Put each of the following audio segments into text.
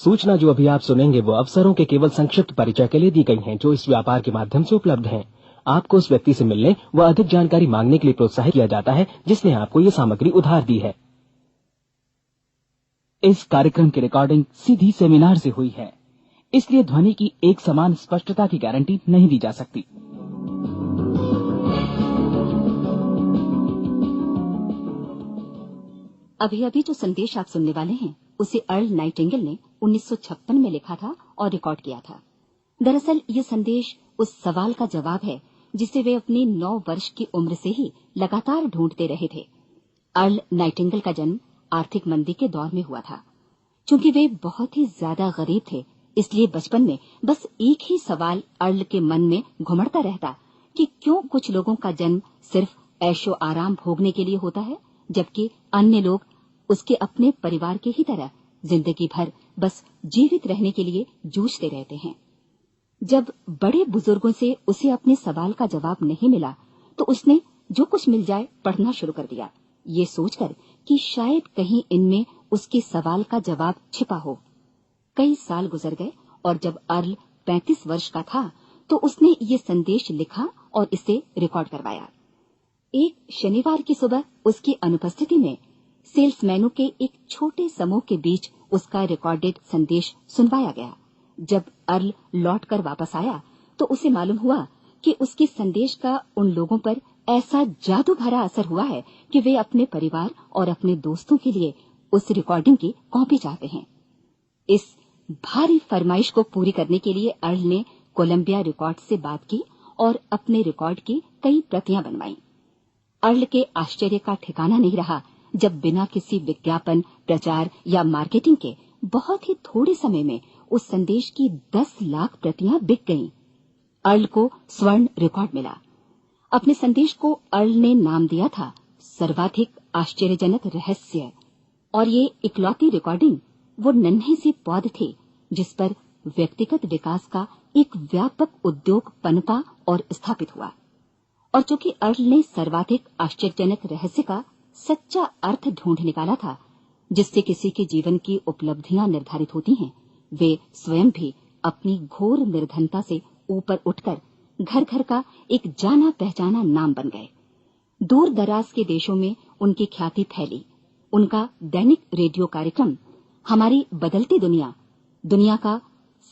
सूचना जो अभी आप सुनेंगे वो अवसरों के केवल संक्षिप्त परिचय के लिए दी गई हैं, जो इस व्यापार के माध्यम से उपलब्ध हैं। आपको उस व्यक्ति से मिलने व अधिक जानकारी मांगने के लिए प्रोत्साहित किया जाता है जिसने आपको ये सामग्री उधार दी है। इस कार्यक्रम की रिकॉर्डिंग सीधी सेमिनार से हुई है, इसलिए ध्वनि की एक समान स्पष्टता की गारंटी नहीं दी जा सकती। अभी अभी जो संदेश आप सुनने वाले हैं उसे अर्ल नाइटिंगेल ने 1956 में लिखा था और रिकॉर्ड किया था। दरअसल ये संदेश उस सवाल का जवाब है जिसे वे अपनी 9 वर्ष की उम्र से ही लगातार ढूंढते रहे थे। अर्ल नाइटिंगेल का जन्म आर्थिक मंदी के दौर में हुआ था। चूंकि वे बहुत ही ज्यादा गरीब थे, इसलिए बचपन में बस एक ही सवाल अर्ल के मन में घुमड़ता रहता कि क्यों कुछ लोगों का जन्म सिर्फ ऐशो आराम भोगने के लिए होता है, जबकि अन्य लोग उसके अपने परिवार के ही तरह जिंदगी भर बस जीवित रहने के लिए जूझते रहते हैं। जब बड़े बुजुर्गों से उसे अपने सवाल का जवाब नहीं मिला तो उसने जो कुछ मिल जाए पढ़ना शुरू कर दिया, ये सोचकर कि शायद कहीं इनमें उसके सवाल का जवाब छिपा हो। कई साल गुजर गए और जब अर्ल 35 वर्ष का था तो उसने ये संदेश लिखा और इसे रिकॉर्ड करवाया। एक शनिवार की सुबह उसकी अनुपस्थिति में सेल्समैनों के एक छोटे समूह के बीच उसका रिकॉर्डेड संदेश सुनवाया गया। जब अर्ल लौटकर वापस आया तो उसे मालूम हुआ कि उसके संदेश का उन लोगों पर ऐसा जादू भरा असर हुआ है कि वे अपने परिवार और अपने दोस्तों के लिए उस रिकॉर्डिंग की कॉपी चाहते हैं। इस भारी फरमाइश को पूरी करने के लिए अर्ल ने कोलंबिया रिकॉर्ड से बात की और अपने रिकॉर्ड की कई प्रतियां बनवाई। अर्ल के आश्चर्य का ठिकाना नहीं रहा जब बिना किसी विज्ञापन, प्रचार या मार्केटिंग के बहुत ही थोड़े समय में उस संदेश की 10 लाख प्रतियां बिक गईं। अर्ल को स्वर्ण रिकॉर्ड मिला। अपने संदेश को अर्ल ने नाम दिया था सर्वाधिक आश्चर्यजनक रहस्य, और ये इकलौती रिकॉर्डिंग वो नन्हे से पौध थे जिस पर व्यक्तिगत विकास का एक व्यापक उद्योग पनपा और स्थापित हुआ। और चूंकि अर्ल ने सर्वाधिक आश्चर्यजनक रहस्य का सच्चा अर्थ ढूंढ निकाला था, जिससे किसी के जीवन की उपलब्धियां निर्धारित होती हैं, वे स्वयं भी अपनी घोर निर्धनता से ऊपर उठकर घर घर का एक जाना पहचाना नाम बन गए। दूर दराज के देशों में उनकी ख्याति फैली। उनका दैनिक रेडियो कार्यक्रम हमारी बदलती दुनिया का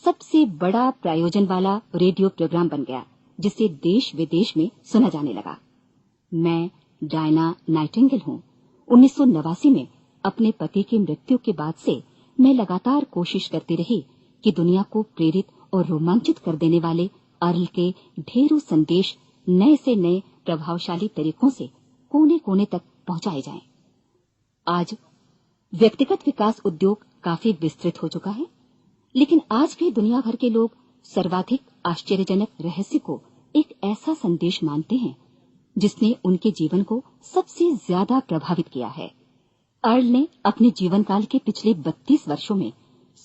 सबसे बड़ा प्रायोजन वाला रेडियो प्रोग्राम बन गया, जिसे देश विदेश में सुना जाने लगा। मैं डायना नाइटिंगेल हूँ। 1989 में अपने पति की मृत्यु के बाद से मैं लगातार कोशिश करती रही कि दुनिया को प्रेरित और रोमांचित कर देने वाले अर्ल के ढेरों संदेश नए से नए प्रभावशाली तरीकों से कोने कोने तक पहुंचाए जाएं। आज व्यक्तिगत विकास उद्योग काफी विस्तृत हो चुका है, लेकिन आज भी दुनिया भर के लोग सर्वाधिक आश्चर्यजनक रहस्य को एक ऐसा संदेश मानते हैं जिसने उनके जीवन को सबसे ज्यादा प्रभावित किया है। अर्ल ने अपने जीवन काल के पिछले 32 वर्षों में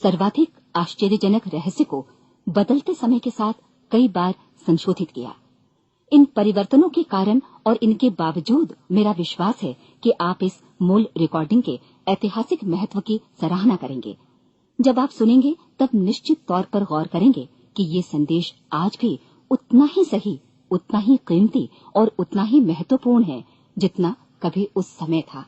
सर्वाधिक आश्चर्यजनक रहस्य को बदलते समय के साथ कई बार संशोधित किया। इन परिवर्तनों के कारण और इनके बावजूद मेरा विश्वास है कि आप इस मूल रिकॉर्डिंग के ऐतिहासिक महत्व की सराहना करेंगे। जब आप सुनेंगे तब निश्चित तौर पर गौर करेंगे कि ये संदेश आज भी उतना ही सही, उतना ही कीमती और उतना ही महत्वपूर्ण है जितना कभी उस समय था।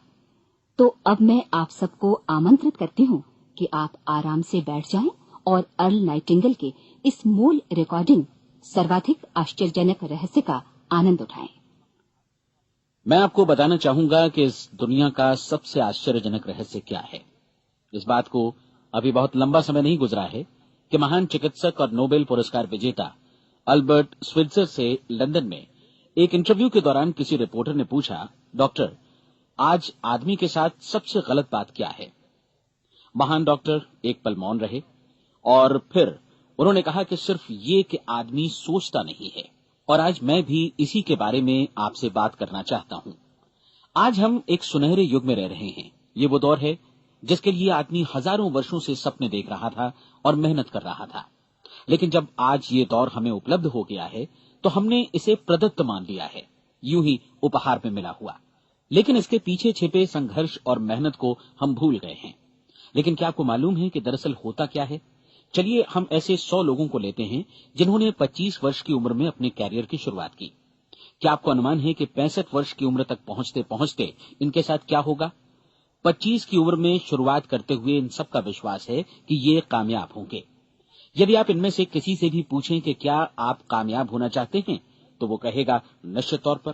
तो अब मैं आप सबको आमंत्रित करती हूँ कि आप आराम से बैठ जाएं और अर्ल नाइटिंगेल के इस मूल रिकॉर्डिंग सर्वाधिक आश्चर्यजनक रहस्य का आनंद उठाएं। मैं आपको बताना चाहूंगा कि इस दुनिया का सबसे आश्चर्यजनक रहस्य क्या है। इस बात को अभी बहुत लंबा समय नहीं गुजरा है कि महान चिकित्सक और नोबेल पुरस्कार विजेता अल्बर्ट स्विट्जर से लंदन में एक इंटरव्यू के दौरान किसी रिपोर्टर ने पूछा, डॉक्टर, आज आदमी के साथ सबसे गलत बात क्या है? महान डॉक्टर एक पल मौन रहे और फिर उन्होंने कहा कि सिर्फ ये कि आदमी सोचता नहीं है। और आज मैं भी इसी के बारे में आपसे बात करना चाहता हूं। आज हम एक सुनहरे युग में रह रहे हैं। ये वो दौर है जिसके लिए आदमी हजारों वर्षों से सपने देख रहा था और मेहनत कर रहा था। लेकिन जब आज ये दौर हमें उपलब्ध हो गया है तो हमने इसे प्रदत्त मान लिया है, यूं ही उपहार में मिला हुआ। लेकिन इसके पीछे छिपे संघर्ष और मेहनत को हम भूल गए हैं। लेकिन क्या आपको मालूम है कि दरअसल होता क्या है? चलिए हम ऐसे 100 लोगों को लेते हैं जिन्होंने 25 वर्ष की उम्र में अपने कैरियर की शुरुआत की। क्या आपको अनुमान है कि 65 वर्ष की उम्र तक पहुंचते पहुंचते इनके साथ क्या होगा? 25 की उम्र में शुरुआत करते हुए इन सबका विश्वास है कि ये कामयाब होंगे। यदि आप इनमें से किसी से भी पूछें कि क्या आप कामयाब होना चाहते हैं, तो वो कहेगा निश्चित तौर पर।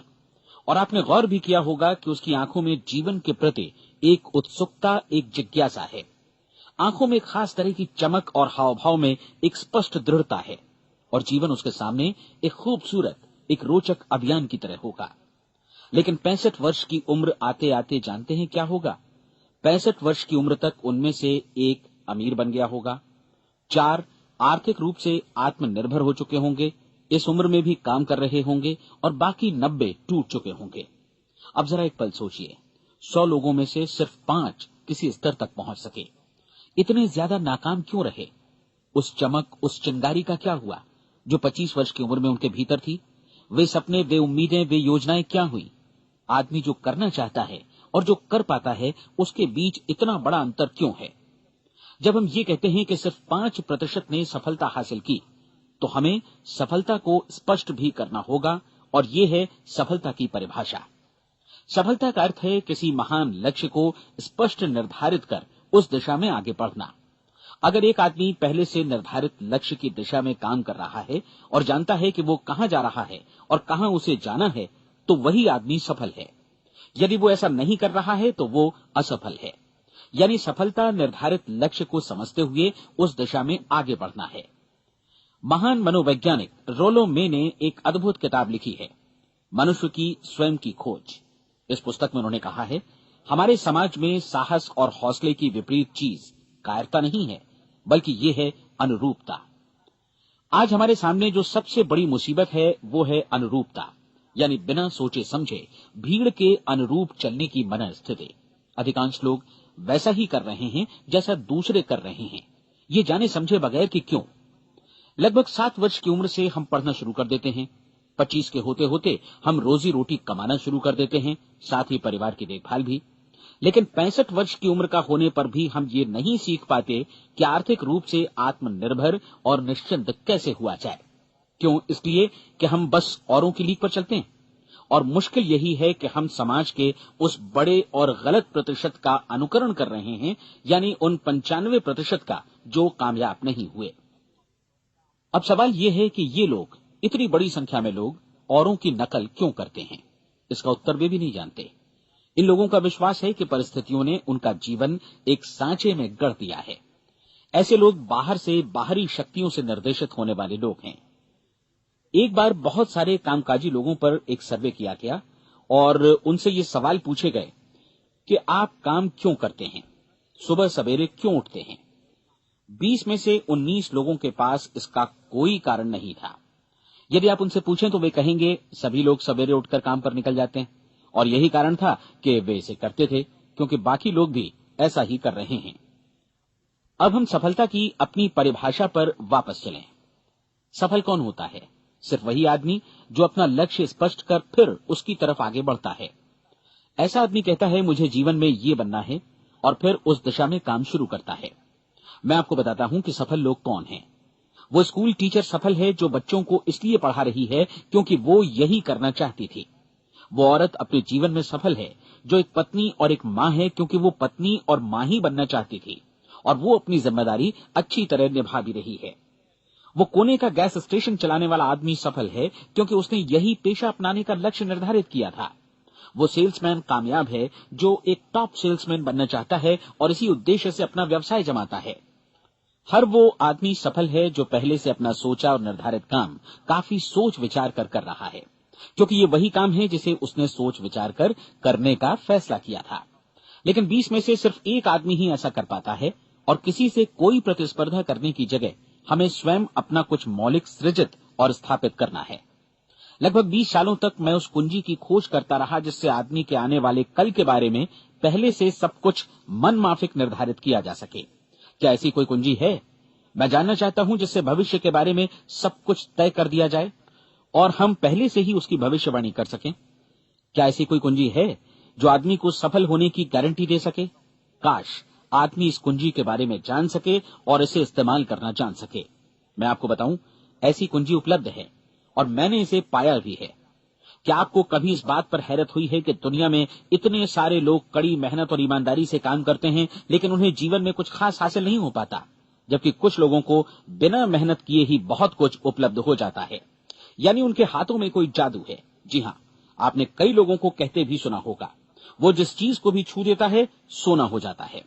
और आपने गौर भी किया होगा कि उसकी आंखों में जीवन के प्रति एक उत्सुकता, एक जिज्ञासा है। आंखों में एक खास तरह की चमक और हाव भाव में एक स्पष्ट दृढ़ता है, और जीवन उसके सामने एक खूबसूरत, एक रोचक अभियान की तरह होगा। लेकिन 65 वर्ष की उम्र आते आते जानते हैं क्या होगा? 65 वर्ष की उम्र तक उनमें से एक अमीर बन गया होगा, 4 आर्थिक रूप से आत्मनिर्भर हो चुके होंगे, इस उम्र में भी काम कर रहे होंगे, और बाकी 90 टूट चुके होंगे। अब जरा एक पल सोचिए, 100 लोगों में से सिर्फ 5 किसी स्तर तक पहुंच सके। इतने ज्यादा नाकाम क्यों रहे? उस चमक, उस चिंगारी का क्या हुआ जो 25 वर्ष की उम्र में उनके भीतर थी? वे सपने, वे उम्मीदें, वे योजनाएं क्या हुई? आदमी जो करना चाहता है और जो कर पाता है, उसके बीच इतना बड़ा अंतर क्यों है? जब हम ये कहते हैं कि सिर्फ 5% ने सफलता हासिल की, तो हमें सफलता को स्पष्ट भी करना होगा, और ये है सफलता की परिभाषा। सफलता का अर्थ है किसी महान लक्ष्य को स्पष्ट निर्धारित कर उस दिशा में आगे बढ़ना। अगर एक आदमी पहले से निर्धारित लक्ष्य की दिशा में काम कर रहा है और जानता है कि वो कहां जा रहा है और कहां उसे जाना है, तो वही आदमी सफल है। यदि वो ऐसा नहीं कर रहा है तो वो असफल है। यानी सफलता निर्धारित लक्ष्य को समझते हुए उस दिशा में आगे बढ़ना है। महान मनोवैज्ञानिक रोलो मे ने एक अद्भुत किताब लिखी है, मनुष्य की स्वयं की खोज। इस पुस्तक में उन्होंने कहा है, हमारे समाज में साहस और हौसले की विपरीत चीज कायरता नहीं है, बल्कि ये है अनुरूपता। आज हमारे सामने जो सबसे बड़ी मुसीबत है वो है अनुरूपता, यानी बिना सोचे समझे भीड़ के अनुरूप चलने की मनस्थिति। अधिकांश लोग वैसा ही कर रहे हैं जैसा दूसरे कर रहे हैं, ये जाने समझे बगैर कि क्यों। लगभग 7 वर्ष की उम्र से हम पढ़ना शुरू कर देते हैं, 25 के होते होते हम रोजी रोटी कमाना शुरू कर देते हैं, साथ ही परिवार की देखभाल भी। लेकिन 65 वर्ष की उम्र का होने पर भी हम ये नहीं सीख पाते कि आर्थिक रूप से आत्मनिर्भर और निश्चिंत कैसे हुआ जाए। क्यों? इसलिए कि हम बस औरों की लीक पर चलते हैं। और मुश्किल यही है कि हम समाज के उस बड़े और गलत प्रतिशत का अनुकरण कर रहे हैं, यानी उन 95% का जो कामयाब नहीं हुए। अब सवाल यह है कि ये लोग, इतनी बड़ी संख्या में लोग, औरों की नकल क्यों करते हैं? इसका उत्तर वे भी नहीं जानते। इन लोगों का विश्वास है कि परिस्थितियों ने उनका जीवन एक सांचे में गढ़ दिया है। ऐसे लोग बाहर से, बाहरी शक्तियों से निर्देशित होने वाले लोग हैं। एक बार बहुत सारे कामकाजी लोगों पर एक सर्वे किया गया और उनसे ये सवाल पूछे गए कि आप काम क्यों करते हैं, सुबह सवेरे क्यों उठते हैं? 20 में से 19 लोगों के पास इसका कोई कारण नहीं था। यदि आप उनसे पूछें तो वे कहेंगे सभी लोग सवेरे उठकर काम पर निकल जाते हैं, और यही कारण था कि वे इसे करते थे क्योंकि बाकी लोग भी ऐसा ही कर रहे हैं। अब हम सफलता की अपनी परिभाषा पर वापस चलें। सफल कौन होता है? सिर्फ वही आदमी जो अपना लक्ष्य स्पष्ट कर फिर उसकी तरफ आगे बढ़ता है। ऐसा आदमी कहता है मुझे जीवन में ये बनना है, और फिर उस दिशा में काम शुरू करता है। मैं आपको बताता हूं कि सफल लोग कौन हैं। वो स्कूल टीचर सफल है जो बच्चों को इसलिए पढ़ा रही है क्योंकि वो यही करना चाहती थी। वो औरत अपने जीवन में सफल है जो एक पत्नी और एक मां है क्योंकि वो पत्नी और मां ही बनना चाहती थी, और वो अपनी जिम्मेदारी अच्छी तरह निभा भी रही है। वो कोने का गैस स्टेशन चलाने वाला आदमी सफल है क्योंकि उसने यही पेशा अपनाने का लक्ष्य निर्धारित किया था। वो सेल्समैन कामयाब है जो एक टॉप सेल्समैन बनना चाहता है और इसी उद्देश्य से अपना व्यवसाय जमाता है। हर वो आदमी सफल है जो पहले से अपना सोचा और निर्धारित काम काफी सोच विचार कर रहा है, क्योंकि ये वही काम है जिसे उसने सोच विचार कर करने का फैसला किया था। लेकिन 20 में से सिर्फ एक आदमी ही ऐसा कर पाता है, और किसी से कोई प्रतिस्पर्धा करने की जगह हमें स्वयं अपना कुछ मौलिक सृजित और स्थापित करना है। लगभग 20 सालों तक मैं उस कुंजी की खोज करता रहा जिससे आदमी के आने वाले कल के बारे में पहले से सब कुछ मन माफिक निर्धारित किया जा सके। क्या ऐसी कोई कुंजी है? मैं जानना चाहता हूं जिससे भविष्य के बारे में सब कुछ तय कर दिया जाए और हम पहले से ही उसकी भविष्यवाणी कर सकें। क्या ऐसी कोई कुंजी है जो आदमी को सफल होने की गारंटी दे सके? काश आदमी इस कुंजी के बारे में जान सके और इसे इस्तेमाल करना जान सके। मैं आपको बताऊं, ऐसी कुंजी उपलब्ध है और मैंने इसे पाया भी है। क्या आपको कभी इस बात पर हैरत हुई है कि दुनिया में इतने सारे लोग कड़ी मेहनत और ईमानदारी से काम करते हैं, लेकिन उन्हें जीवन में कुछ खास हासिल नहीं हो पाता, जबकि कुछ लोगों को बिना मेहनत किए ही बहुत कुछ उपलब्ध हो जाता है। यानी उनके हाथों में कोई जादू है। जी हाँ, आपने कई लोगों को कहते भी सुना होगा, वो जिस चीज को भी छू देता है सोना हो जाता है।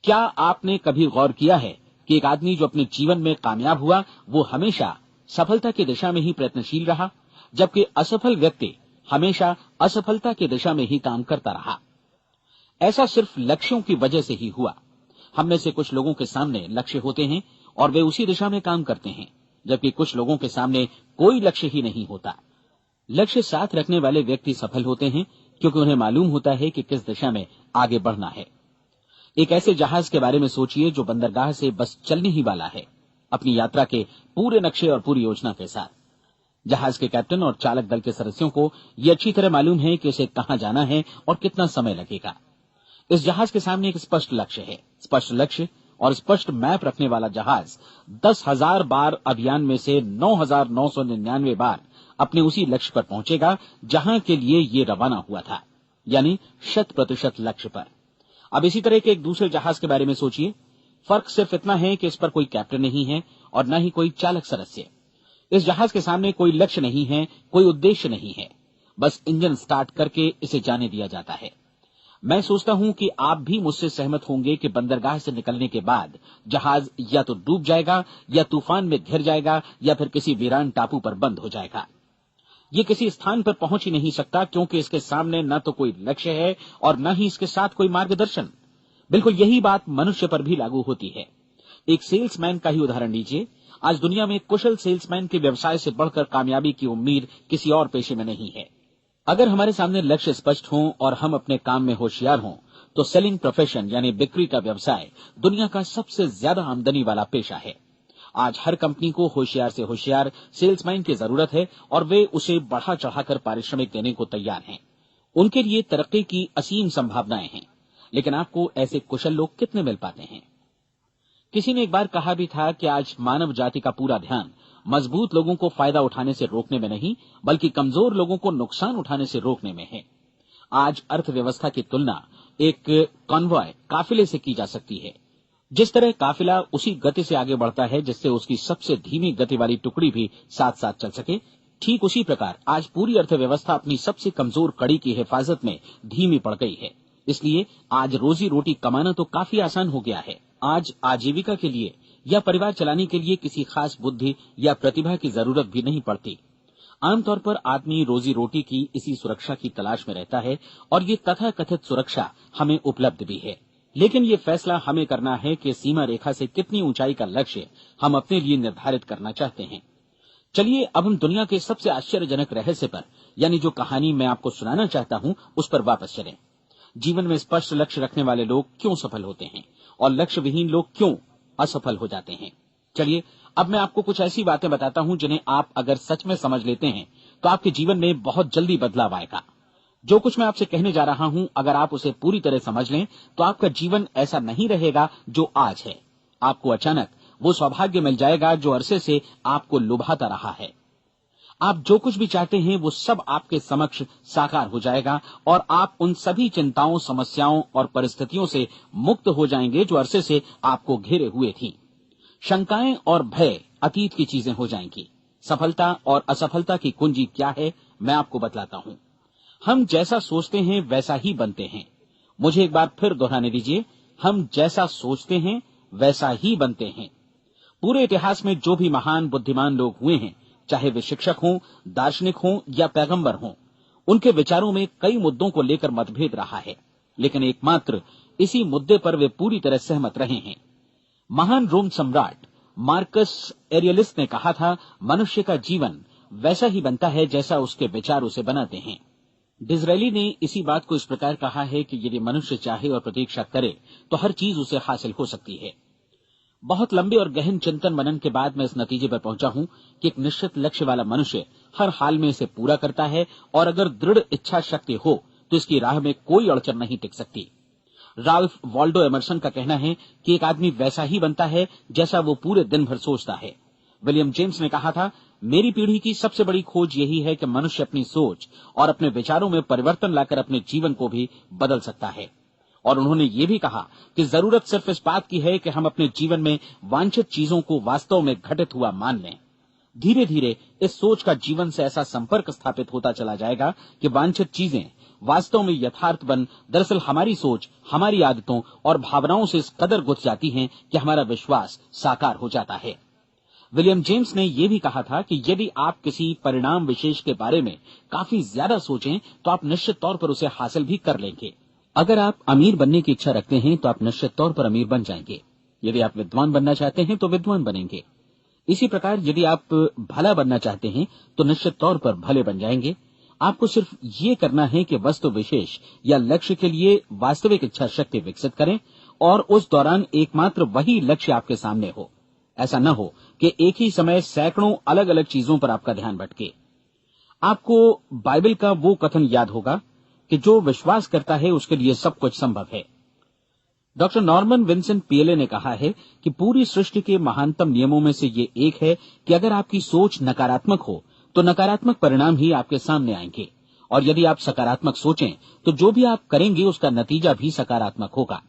क्या आपने कभी गौर किया है कि एक आदमी जो अपने जीवन में कामयाब हुआ, वो हमेशा सफलता की दिशा में ही प्रयत्नशील रहा, जबकि असफल व्यक्ति हमेशा असफलता की दिशा में ही काम करता रहा। ऐसा सिर्फ लक्ष्यों की वजह से ही हुआ। हम में से कुछ लोगों के सामने लक्ष्य होते हैं और वे उसी दिशा में काम करते हैं, जबकि कुछ लोगों के सामने कोई लक्ष्य ही नहीं होता। लक्ष्य साथ रखने वाले व्यक्ति सफल होते हैं, क्योंकि उन्हें मालूम होता है कि किस दिशा में आगे बढ़ना है। एक ऐसे जहाज के बारे में सोचिए जो बंदरगाह से बस चलने ही वाला है, अपनी यात्रा के पूरे नक्शे और पूरी योजना के साथ। जहाज के कैप्टन और चालक दल के सदस्यों को यह अच्छी तरह मालूम है कि उसे कहां जाना है और कितना समय लगेगा। इस जहाज के सामने एक स्पष्ट लक्ष्य है। स्पष्ट लक्ष्य और स्पष्ट मैप रखने वाला जहाज 10,000 बार अभियान में से 9,999 बार अपने उसी लक्ष्य पर पहुंचेगा जहां के लिए ये रवाना हुआ था, यानी 100% लक्ष्य पर। अब इसी तरह के एक दूसरे जहाज के बारे में सोचिए। फर्क सिर्फ इतना है कि इस पर कोई कैप्टन नहीं है और न ही कोई चालक सदस्य। इस जहाज के सामने कोई लक्ष्य नहीं है, कोई उद्देश्य नहीं है, बस इंजन स्टार्ट करके इसे जाने दिया जाता है। मैं सोचता हूं कि आप भी मुझसे सहमत होंगे कि बंदरगाह से निकलने के बाद जहाज या तो डूब जाएगा, या तूफान में घिर जाएगा, या फिर किसी वीरान टापू पर बंद हो जाएगा। ये किसी स्थान पर पहुंच ही नहीं सकता, क्योंकि इसके सामने न तो कोई लक्ष्य है और न ही इसके साथ कोई मार्गदर्शन। बिल्कुल यही बात मनुष्य पर भी लागू होती है। एक सेल्समैन का ही उदाहरण लीजिए। आज दुनिया में कुशल सेल्समैन के व्यवसाय से बढ़कर कामयाबी की उम्मीद किसी और पेशे में नहीं है। अगर हमारे सामने लक्ष्य स्पष्ट हों और हम अपने काम में होशियार हों, तो सेलिंग प्रोफेशन यानी बिक्री का व्यवसाय दुनिया का सबसे ज्यादा आमदनी वाला पेशा है। आज हर कंपनी को होशियार से होशियार सेल्समैन की जरूरत है और वे उसे बढ़ा चढ़ाकर पारिश्रमिक देने को तैयार हैं। उनके लिए तरक्की की असीम संभावनाएं हैं, लेकिन आपको ऐसे कुशल लोग कितने मिल पाते हैं? किसी ने एक बार कहा भी था कि आज मानव जाति का पूरा ध्यान मजबूत लोगों को फायदा उठाने से रोकने में नहीं, बल्कि कमजोर लोगों को नुकसान उठाने से रोकने में है। आज अर्थव्यवस्था की तुलना एक कॉन्वॉय काफिले से की जा सकती है। जिस तरह काफिला उसी गति से आगे बढ़ता है जिससे उसकी सबसे धीमी गति वाली टुकड़ी भी साथ साथ चल सके, ठीक उसी प्रकार आज पूरी अर्थव्यवस्था अपनी सबसे कमजोर कड़ी की हिफाजत में धीमी पड़ गई है। इसलिए आज रोजी रोटी कमाना तो काफी आसान हो गया है। आज आजीविका के लिए या परिवार चलाने के लिए किसी खास बुद्धि या प्रतिभा की जरूरत भी नहीं पड़ती। आमतौर पर आदमी रोजी रोटी की इसी सुरक्षा की तलाश में रहता है और ये तथाकथित सुरक्षा हमें उपलब्ध भी है। लेकिन ये फैसला हमें करना है कि सीमा रेखा से कितनी ऊंचाई का लक्ष्य हम अपने लिए निर्धारित करना चाहते हैं। चलिए अब हम दुनिया के सबसे आश्चर्यजनक रहस्य पर, यानी जो कहानी मैं आपको सुनाना चाहता हूं, उस पर वापस चलें। जीवन में स्पष्ट लक्ष्य रखने वाले लोग क्यों सफल होते हैं और लक्ष्य विहीन लोग क्यों असफल हो जाते हैं? चलिए अब मैं आपको कुछ ऐसी बातें बताता हूं जिन्हें आप अगर सच में समझ लेते हैं तो आपके जीवन में बहुत जल्दी बदलाव आएगा। जो कुछ मैं आपसे कहने जा रहा हूं, अगर आप उसे पूरी तरह समझ लें तो आपका जीवन ऐसा नहीं रहेगा जो आज है। आपको अचानक वो सौभाग्य मिल जाएगा जो अरसे से आपको लुभाता रहा है। आप जो कुछ भी चाहते हैं वो सब आपके समक्ष साकार हो जाएगा और आप उन सभी चिंताओं, समस्याओं और परिस्थितियों से मुक्त हो जाएंगे जो अरसे से आपको घेरे हुए थी। शंकाएं और भय अतीत की चीजें हो जाएंगी। सफलता और असफलता की कुंजी क्या है, मैं आपको बतलाता हूं। हम जैसा सोचते हैं वैसा ही बनते हैं। मुझे एक बार फिर दोहराने दीजिए, हम जैसा सोचते हैं वैसा ही बनते हैं। पूरे इतिहास में जो भी महान बुद्धिमान लोग हुए हैं, चाहे वे शिक्षक हों, दार्शनिक हों या पैगंबर हों, उनके विचारों में कई मुद्दों को लेकर मतभेद रहा है, लेकिन एकमात्र इसी मुद्दे पर वे पूरी तरह सहमत रहे हैं। महान रोम सम्राट मार्कस एरियलिस ने कहा था, मनुष्य का जीवन वैसा ही बनता है जैसा उसके विचार उसे बनाते हैं। डिज़रायली ने इसी बात को इस प्रकार कहा है कि यदि मनुष्य चाहे और प्रतीक्षा करे तो हर चीज उसे हासिल हो सकती है। बहुत लंबे और गहन चिंतन मनन के बाद मैं इस नतीजे पर पहुंचा हूं कि एक निश्चित लक्ष्य वाला मनुष्य हर हाल में इसे पूरा करता है और अगर दृढ़ इच्छा शक्ति हो तो इसकी राह में कोई अड़चन नहीं टिक सकती। राल्फ वॉल्डो एमर्सन का कहना है कि एक आदमी वैसा ही बनता है जैसा वो पूरे दिन भर सोचता है। विलियम जेम्स ने कहा था, मेरी पीढ़ी की सबसे बड़ी खोज यही है कि मनुष्य अपनी सोच और अपने विचारों में परिवर्तन लाकर अपने जीवन को भी बदल सकता है। और उन्होंने ये भी कहा कि जरूरत सिर्फ इस बात की है कि हम अपने जीवन में वांछित चीजों को वास्तव में घटित हुआ मान लें। धीरे धीरे इस सोच का जीवन से ऐसा संपर्क स्थापित होता चला जाएगा कि वांछित चीजें वास्तव में यथार्थ बन दरअसल हमारी सोच, हमारी आदतों और भावनाओं से इस कदर गुथ जाती हैं कि हमारा विश्वास साकार हो जाता है। विलियम जेम्स ने यह भी कहा था कि यदि आप किसी परिणाम विशेष के बारे में काफी ज्यादा सोचें तो आप निश्चित तौर पर उसे हासिल भी कर लेंगे। अगर आप अमीर बनने की इच्छा रखते हैं तो आप निश्चित तौर पर अमीर बन जाएंगे। यदि आप विद्वान बनना चाहते हैं तो विद्वान बनेंगे। इसी प्रकार यदि आप भला बनना चाहते हैं तो निश्चित तौर पर भले बन जाएंगे। आपको सिर्फ ये करना है कि वस्तु विशेष या लक्ष्य के लिए वास्तविक इच्छा शक्ति विकसित करें और उस दौरान एकमात्र वही लक्ष्य आपके सामने हो। ऐसा न हो कि एक ही समय सैकड़ों अलग अलग चीजों पर आपका ध्यान भटके। आपको बाइबल का वो कथन याद होगा कि जो विश्वास करता है उसके लिए सब कुछ संभव है। डॉक्टर नॉर्मन विंसेंट पीएले ने कहा है कि पूरी सृष्टि के महानतम नियमों में से ये एक है कि अगर आपकी सोच नकारात्मक हो तो नकारात्मक परिणाम ही आपके सामने आएंगे, और यदि आप सकारात्मक सोचें तो जो भी आप करेंगे उसका नतीजा भी सकारात्मक होगा।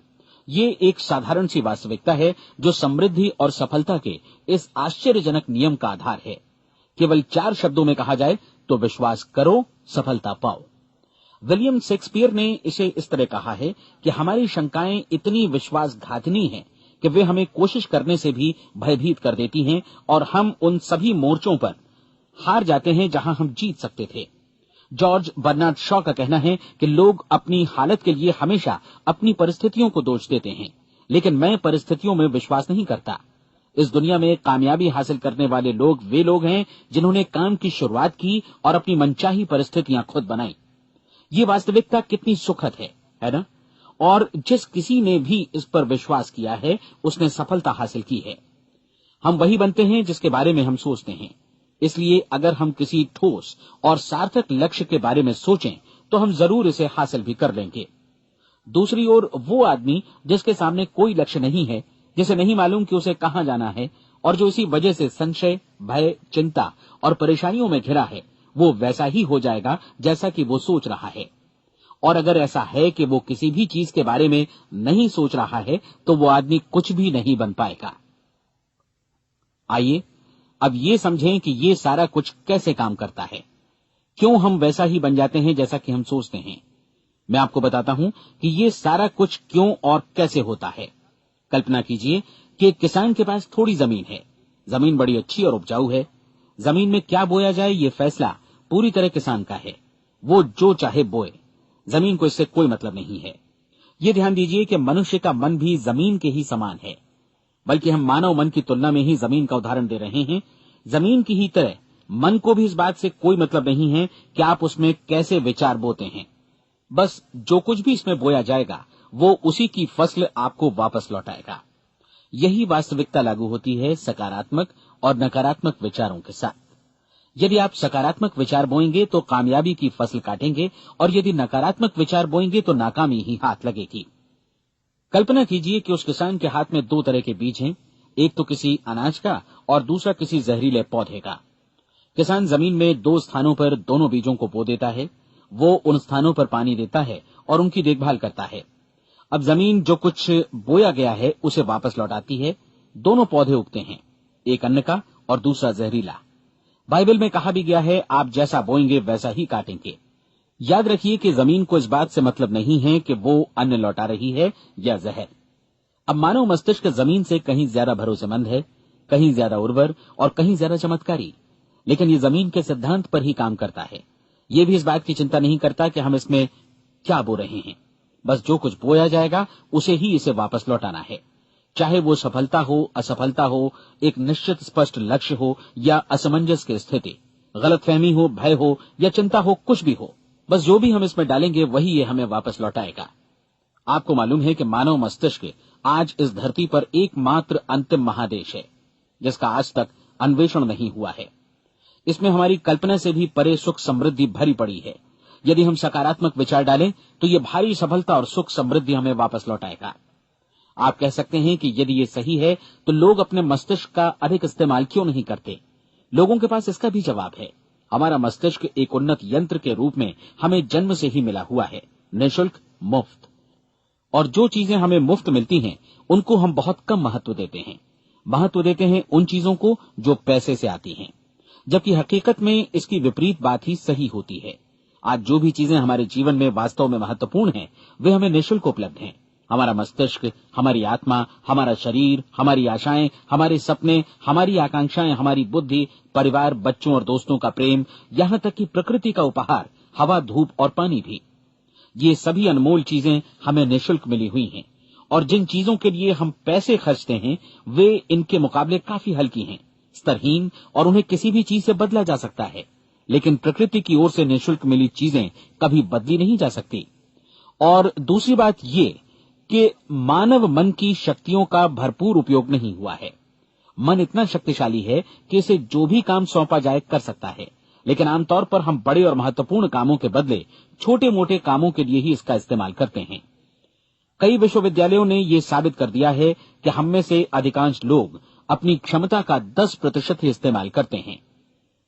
ये एक साधारण सी वास्तविकता है जो समृद्धि और सफलता के इस आश्चर्यजनक नियम का आधार है। केवल 4 शब्दों में कहा जाए तो विश्वास करो, सफलता पाओ। विलियम शेक्सपियर ने इसे इस तरह कहा है कि हमारी शंकाएं इतनी विश्वासघातिनी हैं कि वे हमें कोशिश करने से भी भयभीत कर देती हैं और हम उन सभी मोर्चों पर हार जाते हैं जहां हम जीत सकते थे। जॉर्ज बर्नार्ड शॉ का कहना है कि लोग अपनी हालत के लिए हमेशा अपनी परिस्थितियों को दोष देते हैं, लेकिन मैं परिस्थितियों में विश्वास नहीं करता। इस दुनिया में कामयाबी हासिल करने वाले लोग वे लोग हैं जिन्होंने काम की शुरुआत की और अपनी मनचाही परिस्थितियां खुद बनाई। ये वास्तविकता कितनी सुखद है ना? और जिस किसी ने भी इस पर विश्वास किया है उसने सफलता हासिल की है। हम वही बनते हैं जिसके बारे में हम सोचते हैं। इसलिए अगर हम किसी ठोस और सार्थक लक्ष्य के बारे में सोचें तो हम जरूर इसे हासिल भी कर लेंगे। दूसरी ओर वो आदमी जिसके सामने कोई लक्ष्य नहीं है, जिसे नहीं मालूम कि उसे कहां जाना है और जो इसी वजह से संशय, भय, चिंता और परेशानियों में घिरा है, वो वैसा ही हो जाएगा जैसा कि वो सोच रहा है। और अगर ऐसा है कि वो किसी भी चीज के बारे में नहीं सोच रहा है तो वो आदमी कुछ भी नहीं बन पाएगा। आइए अब ये समझें कि ये सारा कुछ कैसे काम करता है, क्यों हम वैसा ही बन जाते हैं जैसा कि हम सोचते हैं। मैं आपको बताता हूं कि ये सारा कुछ क्यों और कैसे होता है। कल्पना कीजिए कि एक किसान के पास थोड़ी जमीन है। जमीन बड़ी अच्छी और उपजाऊ है। जमीन में क्या बोया जाए ये फैसला पूरी तरह किसान का है। वो जो चाहे बोए, जमीन को इससे कोई मतलब नहीं है। ये ध्यान दीजिए कि मनुष्य का मन भी जमीन के ही समान है, बल्कि हम मानव मन की तुलना में ही जमीन का उदाहरण दे रहे हैं। जमीन की ही तरह मन को भी इस बात से कोई मतलब नहीं है कि आप उसमें कैसे विचार बोते हैं। बस जो कुछ भी इसमें बोया जाएगा वो उसी की फसल आपको वापस लौटाएगा। यही वास्तविकता लागू होती है सकारात्मक और नकारात्मक विचारों के साथ। यदि आप सकारात्मक विचार बोएंगे तो कामयाबी की फसल काटेंगे, और यदि नकारात्मक विचार बोएंगे तो नाकामी ही हाथ लगेगी। कल्पना कीजिए कि उस किसान के हाथ में 2 तरह के बीज हैं, एक तो किसी अनाज का और दूसरा किसी जहरीले पौधे का। किसान जमीन में 2 स्थानों पर दोनों बीजों को बो देता है। वो उन स्थानों पर पानी देता है और उनकी देखभाल करता है। अब जमीन जो कुछ बोया गया है उसे वापस लौटाती है। दोनों पौधे उगते हैं, एक अन्न का और दूसरा जहरीला। बाइबल में कहा भी गया है, आप जैसा बोएंगे वैसा ही काटेंगे। याद रखिए कि जमीन को इस बात से मतलब नहीं है कि वो अन्न लौटा रही है या जहर। अब मानव मस्तिष्क जमीन से कहीं ज्यादा भरोसेमंद है, कहीं ज्यादा उर्वर और कहीं ज्यादा चमत्कारी, लेकिन ये जमीन के सिद्धांत पर ही काम करता है। ये भी इस बात की चिंता नहीं करता कि हम इसमें क्या बो रहे हैं। बस जो कुछ बोया जाएगा उसे ही इसे वापस लौटाना है, चाहे वो सफलता हो, असफलता हो, एक निश्चित स्पष्ट लक्ष्य हो या असमंजस की स्थिति, गलतफहमी हो, भय हो या चिंता हो, कुछ भी हो। बस जो भी हम इसमें डालेंगे वही ये हमें वापस लौटाएगा। आपको मालूम है कि मानव मस्तिष्क आज इस धरती पर एकमात्र अंतिम महादेश है जिसका आज तक अन्वेषण नहीं हुआ है। इसमें हमारी कल्पना से भी परे सुख समृद्धि भरी पड़ी है। यदि हम सकारात्मक विचार डालें तो ये भारी सफलता और सुख समृद्धि हमें वापस लौटाएगा। आप कह सकते हैं कि यदि ये सही है तो लोग अपने मस्तिष्क का अधिक इस्तेमाल क्यों नहीं करते? लोगों के पास इसका भी जवाब है। हमारा मस्तिष्क एक उन्नत यंत्र के रूप में हमें जन्म से ही मिला हुआ है, निःशुल्क, मुफ्त। और जो चीजें हमें मुफ्त मिलती हैं उनको हम बहुत कम महत्व देते हैं। महत्व देते हैं उन चीजों को जो पैसे से आती हैं, जबकि हकीकत में इसकी विपरीत बात ही सही होती है। आज जो भी चीजें हमारे जीवन में वास्तव में महत्वपूर्ण हैं वे हमें निःशुल्क उपलब्ध हैं। हमारा मस्तिष्क, हमारी आत्मा, हमारा शरीर, हमारी आशाएं, हमारे सपने, हमारी आकांक्षाएं, हमारी बुद्धि, परिवार, बच्चों और दोस्तों का प्रेम, यहां तक कि प्रकृति का उपहार, हवा, धूप और पानी भी, ये सभी अनमोल चीजें हमें निःशुल्क मिली हुई हैं। और जिन चीजों के लिए हम पैसे खर्चते हैं वे इनके मुकाबले काफी हल्की हैं, स्तरहीन, और उन्हें किसी भी चीज से बदला जा सकता है। लेकिन प्रकृति की ओर से निःशुल्क मिली चीजें कभी बदली नहीं जा सकती। और दूसरी बात ये कि मानव मन की शक्तियों का भरपूर उपयोग नहीं हुआ है। मन इतना शक्तिशाली है कि इसे जो भी काम सौंपा जाए कर सकता है, लेकिन आमतौर पर हम बड़े और महत्वपूर्ण कामों के बदले छोटे मोटे कामों के लिए ही इसका इस्तेमाल करते हैं। कई विश्वविद्यालयों ने यह साबित कर दिया है कि हम में से अधिकांश लोग अपनी क्षमता का 10% ही इस्तेमाल करते हैं।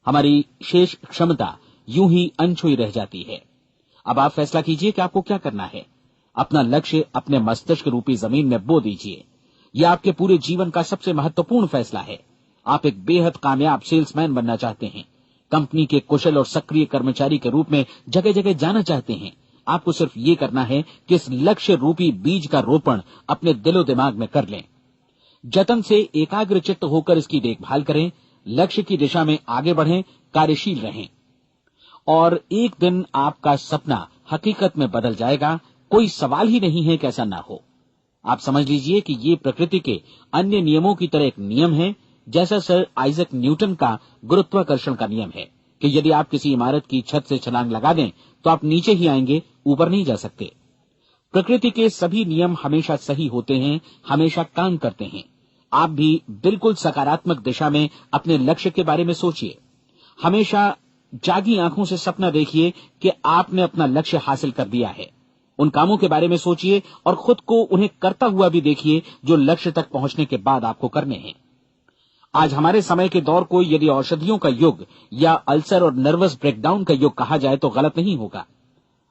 हमारी शेष क्षमता यूं ही अनछुई रह जाती है। अब आप फैसला कीजिए कि आपको क्या करना है। अपना लक्ष्य अपने मस्तिष्क रूपी जमीन में बो दीजिए। यह आपके पूरे जीवन का सबसे महत्वपूर्ण फैसला है। आप एक बेहद कामयाब सेल्समैन बनना चाहते हैं, कंपनी के कुशल और सक्रिय कर्मचारी के रूप में जगह जगह जाना चाहते हैं। आपको सिर्फ ये करना है कि इस लक्ष्य रूपी बीज का रोपण अपने दिलो दिमाग में कर लें। जतन से एकाग्रचित्त होकर इसकी देखभाल करें, लक्ष्य की दिशा में आगे बढ़ें, कार्यशील रहें, और एक दिन आपका सपना हकीकत में बदल जाएगा। कोई सवाल ही नहीं है कि ऐसा ना हो। आप समझ लीजिए कि ये प्रकृति के अन्य नियमों की तरह एक नियम है, जैसा सर आइजक न्यूटन का गुरुत्वाकर्षण का नियम है कि यदि आप किसी इमारत की छत से छलांग लगा दें तो आप नीचे ही आएंगे, ऊपर नहीं जा सकते। प्रकृति के सभी नियम हमेशा सही होते हैं, हमेशा काम करते हैं। आप भी बिल्कुल सकारात्मक दिशा में अपने लक्ष्य के बारे में सोचिए। हमेशा जागी आंखों से सपना देखिए कि आपने अपना लक्ष्य हासिल कर दिया है। उन कामों के बारे में सोचिए और खुद को उन्हें करता हुआ भी देखिए जो लक्ष्य तक पहुंचने के बाद आपको करने हैं। आज हमारे समय के दौर को यदि औषधियों का युग या अल्सर और नर्वस ब्रेकडाउन का युग कहा जाए तो गलत नहीं होगा।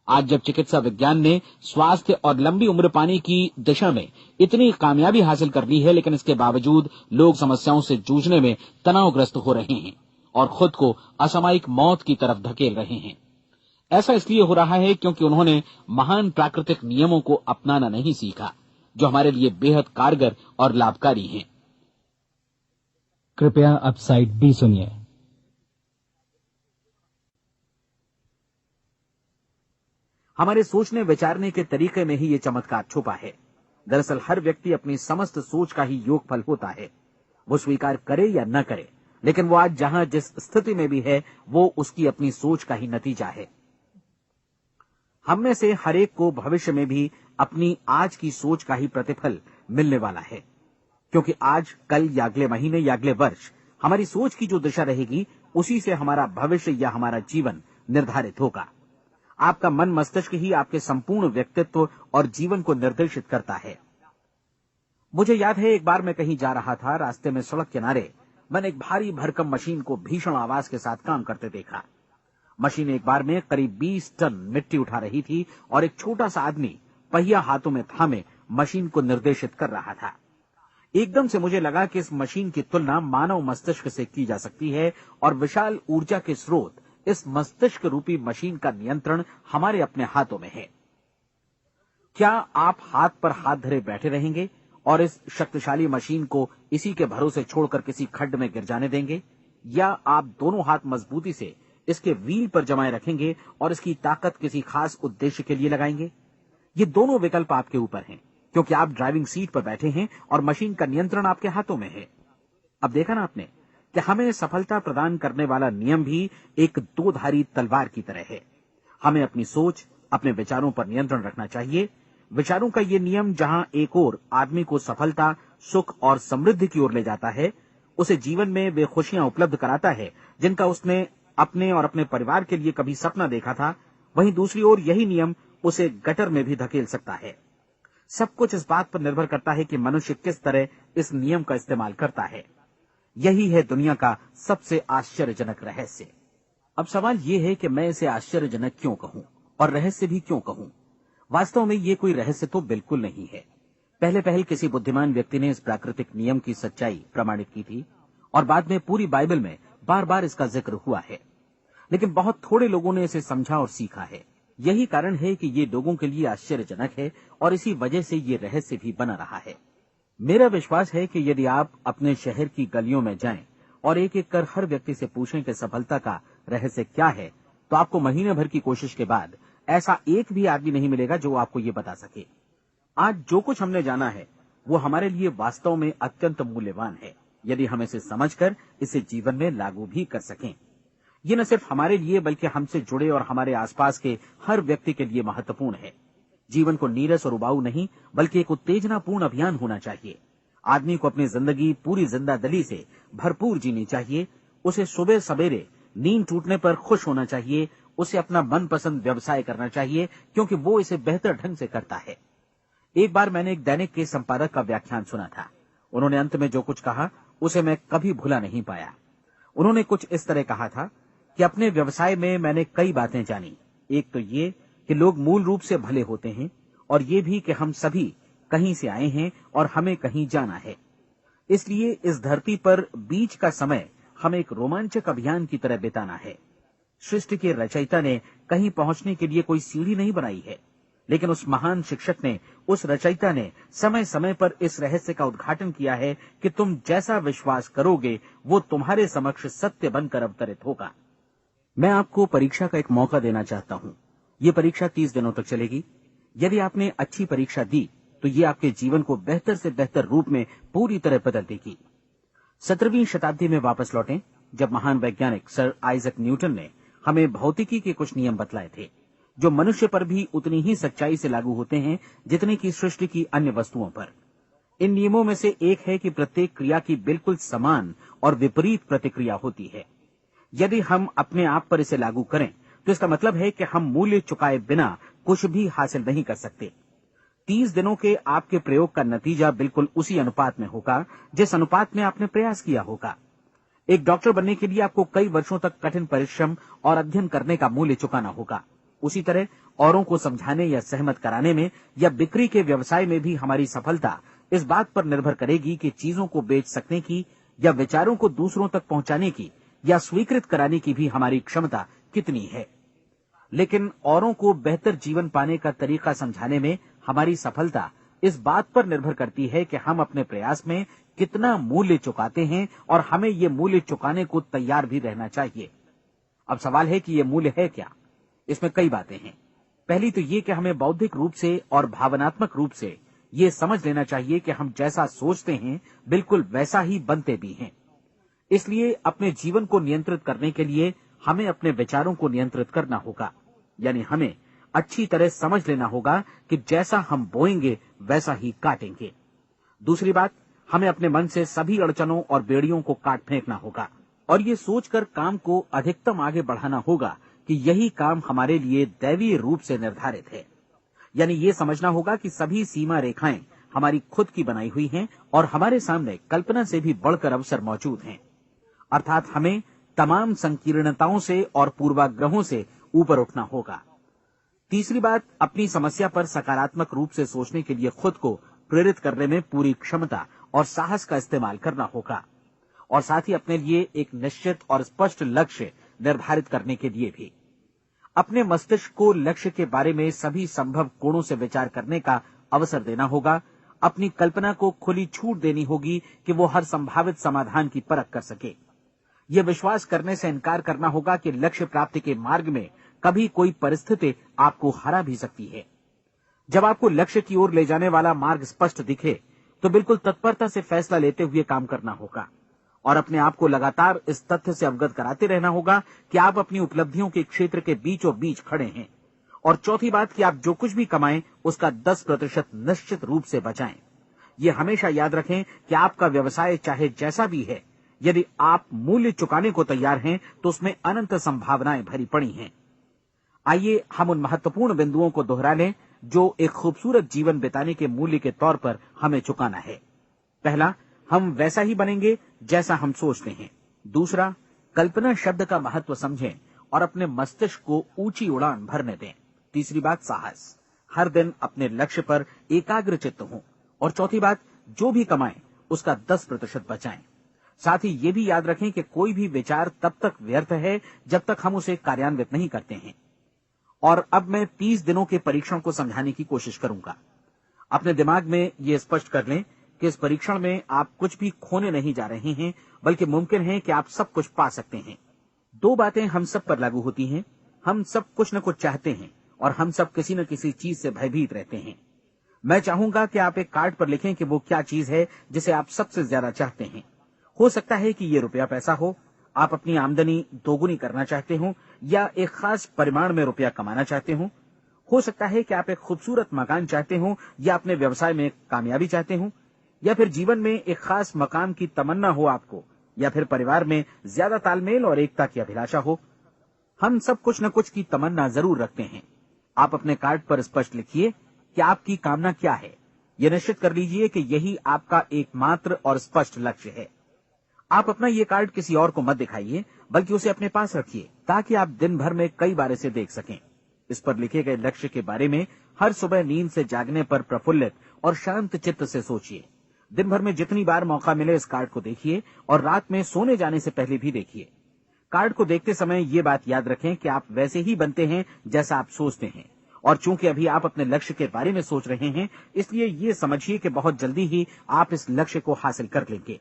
आज जब चिकित्सा विज्ञान ने स्वास्थ्य और लंबी उम्र पाने की दिशा में इतनी कामयाबी हासिल कर ली है, लेकिन इसके बावजूद लोग समस्याओं से जूझने में तनावग्रस्त हो रहे हैं और खुद को असामयिक मौत की तरफ धकेल रहे हैं। ऐसा इसलिए हो रहा है क्योंकि उन्होंने महान प्राकृतिक नियमों को अपनाना नहीं सीखा, जो हमारे लिए बेहद कारगर और लाभकारी हैं। कृपया अब साइड बी सुनिए। हमारे सोचने विचारने के तरीके में ही ये चमत्कार छुपा है। दरअसल हर व्यक्ति अपनी समस्त सोच का ही योगफल होता है। वो स्वीकार करे या न करे, लेकिन वो आज जहां जिस स्थिति में भी है वो उसकी अपनी सोच का ही नतीजा है। हम में से हर एक को भविष्य में भी अपनी आज की सोच का ही प्रतिफल मिलने वाला है, क्योंकि आज, कल या अगले महीने या अगले वर्ष हमारी सोच की जो दिशा रहेगी उसी से हमारा भविष्य या हमारा जीवन निर्धारित होगा। आपका मन मस्तिष्क ही आपके संपूर्ण व्यक्तित्व और जीवन को निर्देशित करता है। मुझे याद है एक बार मैं कहीं जा रहा था, रास्ते में सड़क किनारे मैंने एक भारी भरकम मशीन को भीषण आवाज के साथ काम करते देखा। मशीन एक बार में करीब 20 टन मिट्टी उठा रही थी और एक छोटा सा आदमी पहिया हाथों में थामे मशीन को निर्देशित कर रहा था। एकदम से मुझे लगा कि इस मशीन की तुलना मानव मस्तिष्क से की जा सकती है और विशाल ऊर्जा के स्रोत इस मस्तिष्क रूपी मशीन का नियंत्रण हमारे अपने हाथों में है। क्या आप हाथ पर हाथ धरे बैठे रहेंगे और इस शक्तिशाली मशीन को इसी के भरोसे छोड़कर किसी खड्ड में गिर जाने देंगे, या आप दोनों हाथ मजबूती से इसके व्हील पर जमाए रखेंगे और इसकी ताकत किसी खास उद्देश्य के लिए लगाएंगे? ये दोनों विकल्प आपके ऊपर हैं, क्योंकि आप ड्राइविंग सीट पर बैठे हैं और मशीन का नियंत्रण आपके हाथों में है। अब देखा ना आपने कि हमें सफलता प्रदान करने वाला नियम भी एक दो-धारी तलवार की तरह है। हमें अपनी सोच, अपने विचारों पर नियंत्रण रखना चाहिए। विचारों का ये नियम जहां एक ओर आदमी को सफलता, सुख और समृद्धि की ओर ले जाता है, उसे जीवन में वे खुशियां उपलब्ध कराता है जिनका उसने अपने और अपने परिवार के लिए कभी सपना देखा था, वहीं दूसरी ओर यही नियम उसे गटर में भी धकेल सकता है। सब कुछ इस बात पर निर्भर करता है कि मनुष्य किस तरह इस नियम का इस्तेमाल करता है। यही है दुनिया का सबसे आश्चर्यजनक रहस्य। अब सवाल यह है कि मैं इसे आश्चर्यजनक क्यों कहूं और रहस्य भी क्यों कहूं। वास्तव में ये कोई रहस्य तो बिल्कुल नहीं है। पहले किसी बुद्धिमान व्यक्ति ने इस प्राकृतिक नियम की सच्चाई प्रमाणित की थी और बाद में पूरी बाइबल में बार बार इसका जिक्र हुआ है, लेकिन बहुत थोड़े लोगों ने इसे समझा और सीखा है। यही कारण है कि ये लोगों के लिए आश्चर्यजनक है और इसी वजह से ये रहस्य भी बना रहा है। मेरा विश्वास है कि यदि आप अपने शहर की गलियों में जाएं और एक एक कर हर व्यक्ति से पूछें कि सफलता का रहस्य क्या है, तो आपको महीने भर की कोशिश के बाद ऐसा एक भी आदमी नहीं मिलेगा जो आपको ये बता सके। आज जो कुछ हमने जाना है वो हमारे लिए वास्तव में अत्यंत मूल्यवान है, यदि हम इसे समझकर इसे जीवन में लागू भी कर सकें। ये न सिर्फ हमारे लिए बल्कि हमसे जुड़े और हमारे आसपास के हर व्यक्ति के लिए महत्वपूर्ण है। जीवन को नीरस और उबाऊ नहीं बल्कि एक उत्तेजनापूर्ण अभियान होना चाहिए। आदमी को अपनी जिंदगी पूरी जिंदादिली से भरपूर जीनी चाहिए। उसे सुबह सवेरे नींद टूटने पर खुश होना चाहिए। उसे अपना मनपसंद व्यवसाय करना चाहिए क्योंकि वो इसे बेहतर ढंग से करता है। एक बार मैंने एक दैनिक के संपादक का व्याख्यान सुना था। उन्होंने अंत में जो कुछ कहा उसे मैं कभी भुला नहीं पाया। उन्होंने कुछ इस तरह कहा था कि अपने व्यवसाय में मैंने कई बातें जानी। एक तो ये कि लोग मूल रूप से भले होते हैं और ये भी कि हम सभी कहीं से आए हैं और हमें कहीं जाना है। इसलिए इस धरती पर बीच का समय हमें एक रोमांचक अभियान की तरह बिताना है। सृष्टि के रचयिता ने कहीं पहुंचने के लिए कोई सीढ़ी नहीं बनाई है, लेकिन उस महान शिक्षक ने, उस रचयिता ने समय समय पर इस रहस्य का उद्घाटन किया है कि तुम जैसा विश्वास करोगे वो तुम्हारे समक्ष सत्य बनकर अवतरित होगा। मैं आपको परीक्षा का एक मौका देना चाहता हूं। ये परीक्षा 30 दिनों तक चलेगी। यदि आपने अच्छी परीक्षा दी तो ये आपके जीवन को बेहतर से बेहतर रूप में पूरी तरह बदल देगी। 17वीं शताब्दी में वापस लौटें, जब महान वैज्ञानिक सर आइजक न्यूटन ने हमें भौतिकी के कुछ नियम बतलाए थे, जो मनुष्य पर भी उतनी ही सच्चाई से लागू होते हैं जितने की सृष्टि की अन्य वस्तुओं पर। इन नियमों में से एक है कि प्रत्येक क्रिया की बिल्कुल समान और विपरीत प्रतिक्रिया होती है। यदि हम अपने आप पर इसे लागू करें तो इसका मतलब है कि हम मूल्य चुकाए बिना कुछ भी हासिल नहीं कर सकते। 30 दिनों के आपके प्रयोग का नतीजा बिल्कुल उसी अनुपात में होगा जिस अनुपात में आपने प्रयास किया होगा। एक डॉक्टर बनने के लिए आपको कई वर्षों तक कठिन परिश्रम और अध्ययन करने का मूल्य चुकाना होगा। उसी तरह औरों को समझाने या सहमत कराने में या बिक्री के व्यवसाय में भी हमारी सफलता इस बात पर निर्भर करेगी कि चीजों को बेच सकने की या विचारों को दूसरों तक पहुंचाने की या स्वीकृत कराने की भी हमारी क्षमता कितनी है। लेकिन औरों को बेहतर जीवन पाने का तरीका समझाने में हमारी सफलता इस बात पर निर्भर करती है कि हम अपने प्रयास में कितना मूल्य चुकाते हैं और हमें ये मूल्य चुकाने को तैयार भी रहना चाहिए। अब सवाल है कि ये मूल्य है क्या? इसमें कई बातें हैं। पहली तो ये कि हमें बौद्धिक रूप से और भावनात्मक रूप से ये समझ लेना चाहिए कि हम जैसा सोचते हैं बिल्कुल वैसा ही बनते भी हैं। इसलिए अपने जीवन को नियंत्रित करने के लिए हमें अपने विचारों को नियंत्रित करना होगा। यानी हमें अच्छी तरह समझ लेना होगा कि जैसा हम बोएंगे वैसा ही काटेंगे। दूसरी बात, हमें अपने मन से सभी अड़चनों और बेड़ियों को काट फेंकना होगा और ये सोचकर काम को अधिकतम आगे बढ़ाना होगा कि यही काम हमारे लिए दैवीय रूप से निर्धारित है। यानी ये समझना होगा कि सभी सीमा रेखाएं हमारी खुद की बनाई हुई हैं और हमारे सामने कल्पना से भी बढ़कर अवसर मौजूद हैं। अर्थात हमें तमाम संकीर्णताओं से और पूर्वाग्रहों से ऊपर उठना होगा। तीसरी बात, अपनी समस्या पर सकारात्मक रूप से सोचने के लिए खुद को प्रेरित करने में पूरी क्षमता और साहस का इस्तेमाल करना होगा और साथ ही अपने लिए एक निश्चित और स्पष्ट लक्ष्य निर्धारित करने के लिए भी। अपने मस्तिष्क को लक्ष्य के बारे में सभी संभव कोणों से विचार करने का अवसर देना होगा। अपनी कल्पना को खुली छूट देनी होगी कि वो हर संभावित समाधान की परख कर सके। ये विश्वास करने से इनकार करना होगा कि लक्ष्य प्राप्ति के मार्ग में कभी कोई परिस्थिति आपको हरा भी सकती है। जब आपको लक्ष्य की ओर ले जाने वाला मार्ग स्पष्ट दिखे तो बिल्कुल तत्परता से फैसला लेते हुए काम करना होगा और अपने आप को लगातार इस तथ्य से अवगत कराते रहना होगा कि आप अपनी उपलब्धियों के क्षेत्र के बीचों बीच खड़े हैं। और चौथी बात कि आप जो कुछ भी कमाएं उसका 10% निश्चित रूप से बचाएं। ये हमेशा याद रखें कि आपका व्यवसाय चाहे जैसा भी है, यदि आप मूल्य चुकाने को तैयार हैं तो उसमें अनंत संभावनाएं भरी पड़ी हैं। आइए हम उन महत्वपूर्ण बिंदुओं को दोहरा लें जो एक खूबसूरत जीवन बिताने के मूल्य के तौर पर हमें चुकाना है। पहला, हम वैसा ही बनेंगे जैसा हम सोचते हैं। दूसरा, कल्पना शब्द का महत्व समझें और अपने मस्तिष्क को ऊंची उड़ान भरने दें। तीसरी बात, साहस, हर दिन अपने लक्ष्य पर एकाग्र चित्त हों। और चौथी बात, जो भी कमाएं उसका 10% बचाएं। साथ ही ये भी याद रखें कि कोई भी विचार तब तक व्यर्थ है जब तक हम उसे कार्यान्वित नहीं करते हैं। और अब मैं 30 दिनों के परीक्षण को समझाने की कोशिश करूंगा। अपने दिमाग में ये स्पष्ट कर लें कि इस परीक्षण में आप कुछ भी खोने नहीं जा रहे हैं, बल्कि मुमकिन है कि आप सब कुछ पा सकते हैं। 2 बातें हम सब पर लागू होती हैं। हम सब कुछ न कुछ चाहते हैं और हम सब किसी न किसी चीज से भयभीत रहते हैं। मैं चाहूंगा कि आप एक कार्ड पर लिखें कि वो क्या चीज है जिसे आप सबसे ज्यादा चाहते हैं। हो सकता है कि ये रुपया पैसा हो, आप अपनी आमदनी दोगुनी करना चाहते हो, या एक खास परिमाण में रुपया कमाना चाहते हो सकता है कि आप एक खूबसूरत मकान चाहते हो, या अपने व्यवसाय में कामयाबी चाहते हो, या फिर जीवन में एक खास मकाम की तमन्ना हो आपको, या फिर परिवार में ज्यादा तालमेल और एकता की अभिलाषा हो। हम सब कुछ न कुछ की तमन्ना जरूर रखते हैं। आप अपने कार्ड पर स्पष्ट लिखिए कि आपकी कामना क्या है। यह निश्चित कर लीजिए कि यही आपका एकमात्र और स्पष्ट लक्ष्य है। आप अपना ये कार्ड किसी और को मत दिखाइए, बल्कि उसे अपने पास रखिए ताकि आप दिन भर में कई बार इसे देख सकें। इस पर लिखे गए लक्ष्य के बारे में हर सुबह नींद से जागने पर प्रफुल्लित और शांत चित्त से सोचिए। दिन भर में जितनी बार मौका मिले इस कार्ड को देखिए और रात में सोने जाने से पहले भी देखिए। कार्ड को देखते समय ये बात याद रखें कि आप वैसे ही बनते हैं जैसा आप सोचते हैं, और चूंकि अभी आप अपने लक्ष्य के बारे में सोच रहे हैं, इसलिए ये समझिए कि बहुत जल्दी ही आप इस लक्ष्य को हासिल कर लेंगे।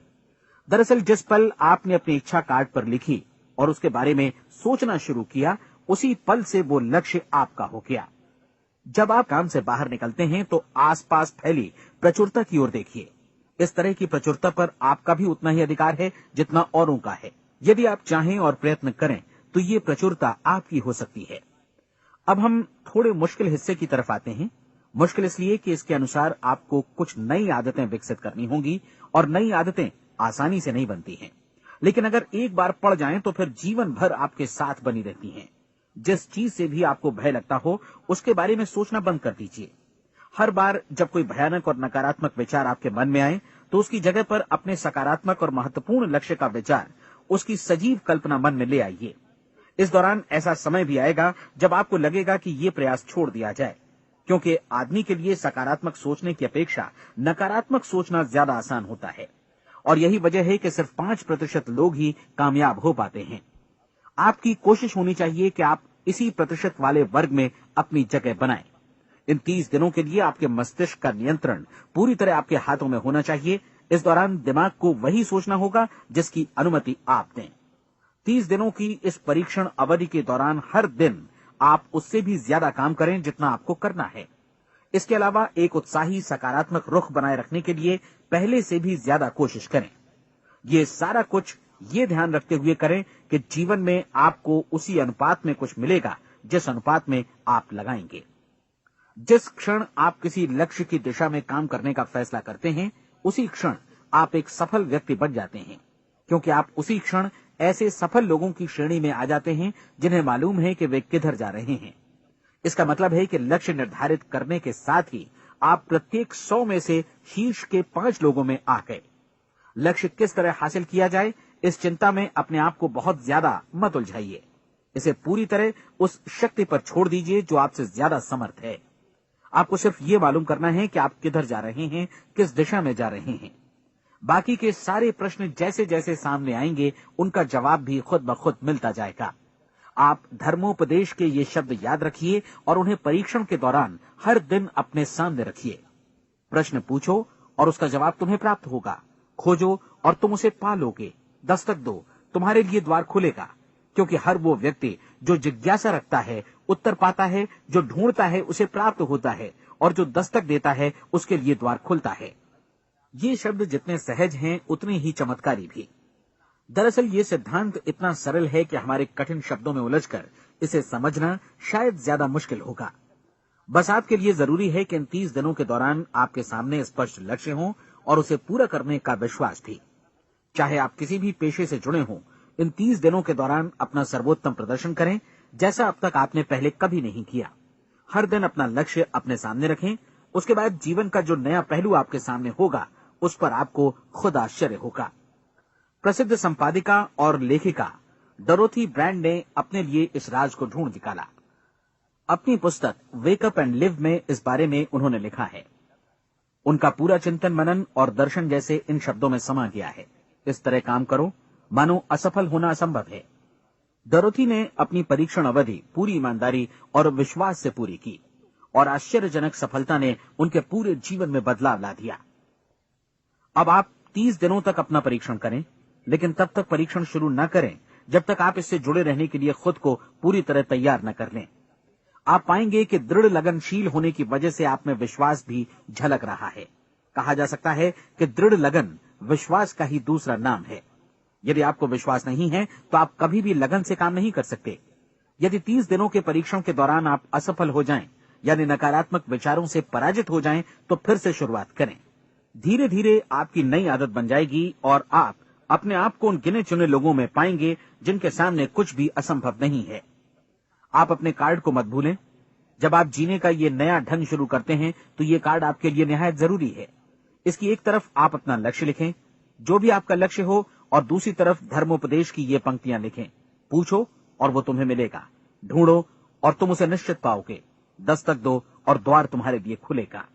दरअसल जिस पल आपने अपनी इच्छा कार्ड पर लिखी और उसके बारे में सोचना शुरू किया, उसी पल से वो लक्ष्य आपका हो गया। जब आप काम से बाहर निकलते हैं तो आसपास फैली प्रचुरता की ओर देखिए। इस तरह की प्रचुरता पर आपका भी उतना ही अधिकार है जितना औरों का है। यदि आप चाहें और प्रयत्न करें तो ये प्रचुरता आपकी हो सकती है। अब हम थोड़े मुश्किल हिस्से की तरफ आते हैं। मुश्किल इसलिए कि इसके अनुसार आपको कुछ नई आदतें विकसित करनी होंगी, और नई आदतें आसानी से नहीं बनती हैं, लेकिन अगर एक बार पड़ जाएं तो फिर जीवन भर आपके साथ बनी रहती हैं। जिस चीज से भी आपको भय लगता हो उसके बारे में सोचना बंद कर दीजिए। हर बार जब कोई भयानक और नकारात्मक विचार आपके मन में आए तो उसकी जगह पर अपने सकारात्मक और महत्वपूर्ण लक्ष्य का विचार, उसकी सजीव कल्पना मन में ले आइए। इस दौरान ऐसा समय भी आएगा जब आपको लगेगा कि ये प्रयास छोड़ दिया जाए, क्योंकि आदमी के लिए सकारात्मक सोचने की अपेक्षा नकारात्मक सोचना ज्यादा आसान होता है। और यही वजह है कि सिर्फ 5% लोग ही कामयाब हो पाते हैं। आपकी कोशिश होनी चाहिए कि आप इसी प्रतिशत वाले वर्ग में अपनी जगह बनाएं। इन 30 दिनों के लिए आपके मस्तिष्क का नियंत्रण पूरी तरह आपके हाथों में होना चाहिए। इस दौरान दिमाग को वही सोचना होगा जिसकी अनुमति आप दें। 30 दिनों की इस परीक्षण अवधि के दौरान हर दिन आप उससे भी ज्यादा काम करें जितना आपको करना है। इसके अलावा एक उत्साही सकारात्मक रुख बनाए रखने के लिए पहले से भी ज्यादा कोशिश करें। ये सारा कुछ ये ध्यान रखते हुए करें कि जीवन में आपको उसी अनुपात में कुछ मिलेगा जिस अनुपात में आप लगाएंगे। जिस क्षण आप किसी लक्ष्य की दिशा में काम करने का फैसला करते हैं, उसी क्षण आप एक सफल व्यक्ति बन जाते हैं, क्योंकि आप उसी क्षण ऐसे सफल लोगों की श्रेणी में आ जाते हैं जिन्हें मालूम है कि वे किधर जा रहे हैं। इसका मतलब है कि लक्ष्य निर्धारित करने के साथ ही आप प्रत्येक 100 में से शीर्ष के 5 लोगों में आ गए। लक्ष्य किस तरह हासिल किया जाए, इस चिंता में अपने आप को बहुत ज्यादा मत उलझाइए। इसे पूरी तरह उस शक्ति पर छोड़ दीजिए जो आपसे ज्यादा समर्थ है। आपको सिर्फ ये मालूम करना है कि आप किधर जा रहे हैं, किस दिशा में जा रहे हैं। बाकी के सारे प्रश्न जैसे जैसे सामने आएंगे उनका जवाब भी खुद ब खुद मिलता जाएगा। आप धर्मोपदेश के ये शब्द याद रखिए और उन्हें परीक्षण के दौरान हर दिन अपने सामने रखिए। प्रश्न पूछो और उसका जवाब तुम्हें प्राप्त होगा। खोजो और तुम उसे पा लोगे। दस्तक दो, तुम्हारे लिए द्वार खुलेगा, क्योंकि हर वो व्यक्ति जो जिज्ञासा रखता है उत्तर पाता है, जो ढूंढता है उसे प्राप्त होता है, और जो दस्तक देता है उसके लिए द्वार खुलता है। ये शब्द जितने सहज हैं उतने ही चमत्कारी भी। दरअसल ये सिद्धांत इतना सरल है कि हमारे कठिन शब्दों में उलझकर इसे समझना शायद ज्यादा मुश्किल होगा। बस आपके लिए जरूरी है कि इन 30 दिनों के दौरान आपके सामने स्पष्ट लक्ष्य हो और उसे पूरा करने का विश्वास भी। चाहे आप किसी भी पेशे से जुड़े हों, इन 30 दिनों के दौरान अपना सर्वोत्तम प्रदर्शन करें, जैसा अब तक आपने पहले कभी नहीं किया। हर दिन अपना लक्ष्य अपने सामने रखें। उसके बाद जीवन का जो नया पहलू आपके सामने होगा उस पर आपको खुद आश्चर्य होगा। प्रसिद्ध संपादिका और लेखिका डोरोथी ब्रैंड ने अपने लिए इस राज को ढूंढ निकाला। अपनी पुस्तक वेक अप एंड लिव में इस बारे में उन्होंने लिखा है। उनका पूरा चिंतन मनन और दर्शन जैसे इन शब्दों में समा गया है। इस तरह काम करो मानो असफल होना असंभव है। डोरोथी ने अपनी परीक्षण अवधि पूरी ईमानदारी और विश्वास से पूरी की और आश्चर्यजनक सफलता ने उनके पूरे जीवन में बदलाव ला दिया। अब आप 30 दिनों तक अपना परीक्षण करें, लेकिन तब तक परीक्षण शुरू न करें जब तक आप इससे जुड़े रहने के लिए खुद को पूरी तरह तैयार न कर लें। आप पाएंगे कि दृढ़ लगनशील होने की वजह से आप में विश्वास भी झलक रहा है। कहा जा सकता है कि दृढ़ लगन विश्वास का ही दूसरा नाम है। यदि आपको विश्वास नहीं है तो आप कभी भी लगन से काम नहीं कर सकते। यदि 30 दिनों के परीक्षण के दौरान आप असफल हो जाएं, यानी नकारात्मक विचारों से पराजित हो जाएं, तो फिर से शुरुआत करें। धीरे धीरे आपकी नई आदत बन जाएगी और आप अपने आप को उन गिने चुने लोगों में पाएंगे जिनके सामने कुछ भी असंभव नहीं है। आप अपने कार्ड को मत भूलें। जब आप जीने का ये नया ढंग शुरू करते हैं तो ये कार्ड आपके लिए निहायत जरूरी है। इसकी एक तरफ आप अपना लक्ष्य लिखें, जो भी आपका लक्ष्य हो, और दूसरी तरफ धर्मोपदेश की ये पंक्तियां लिखें। पूछो और वो तुम्हें मिलेगा, ढूंढो और तुम उसे निश्चित पाओगे, दस्तक दो और द्वार तुम्हारे लिए खुलेगा।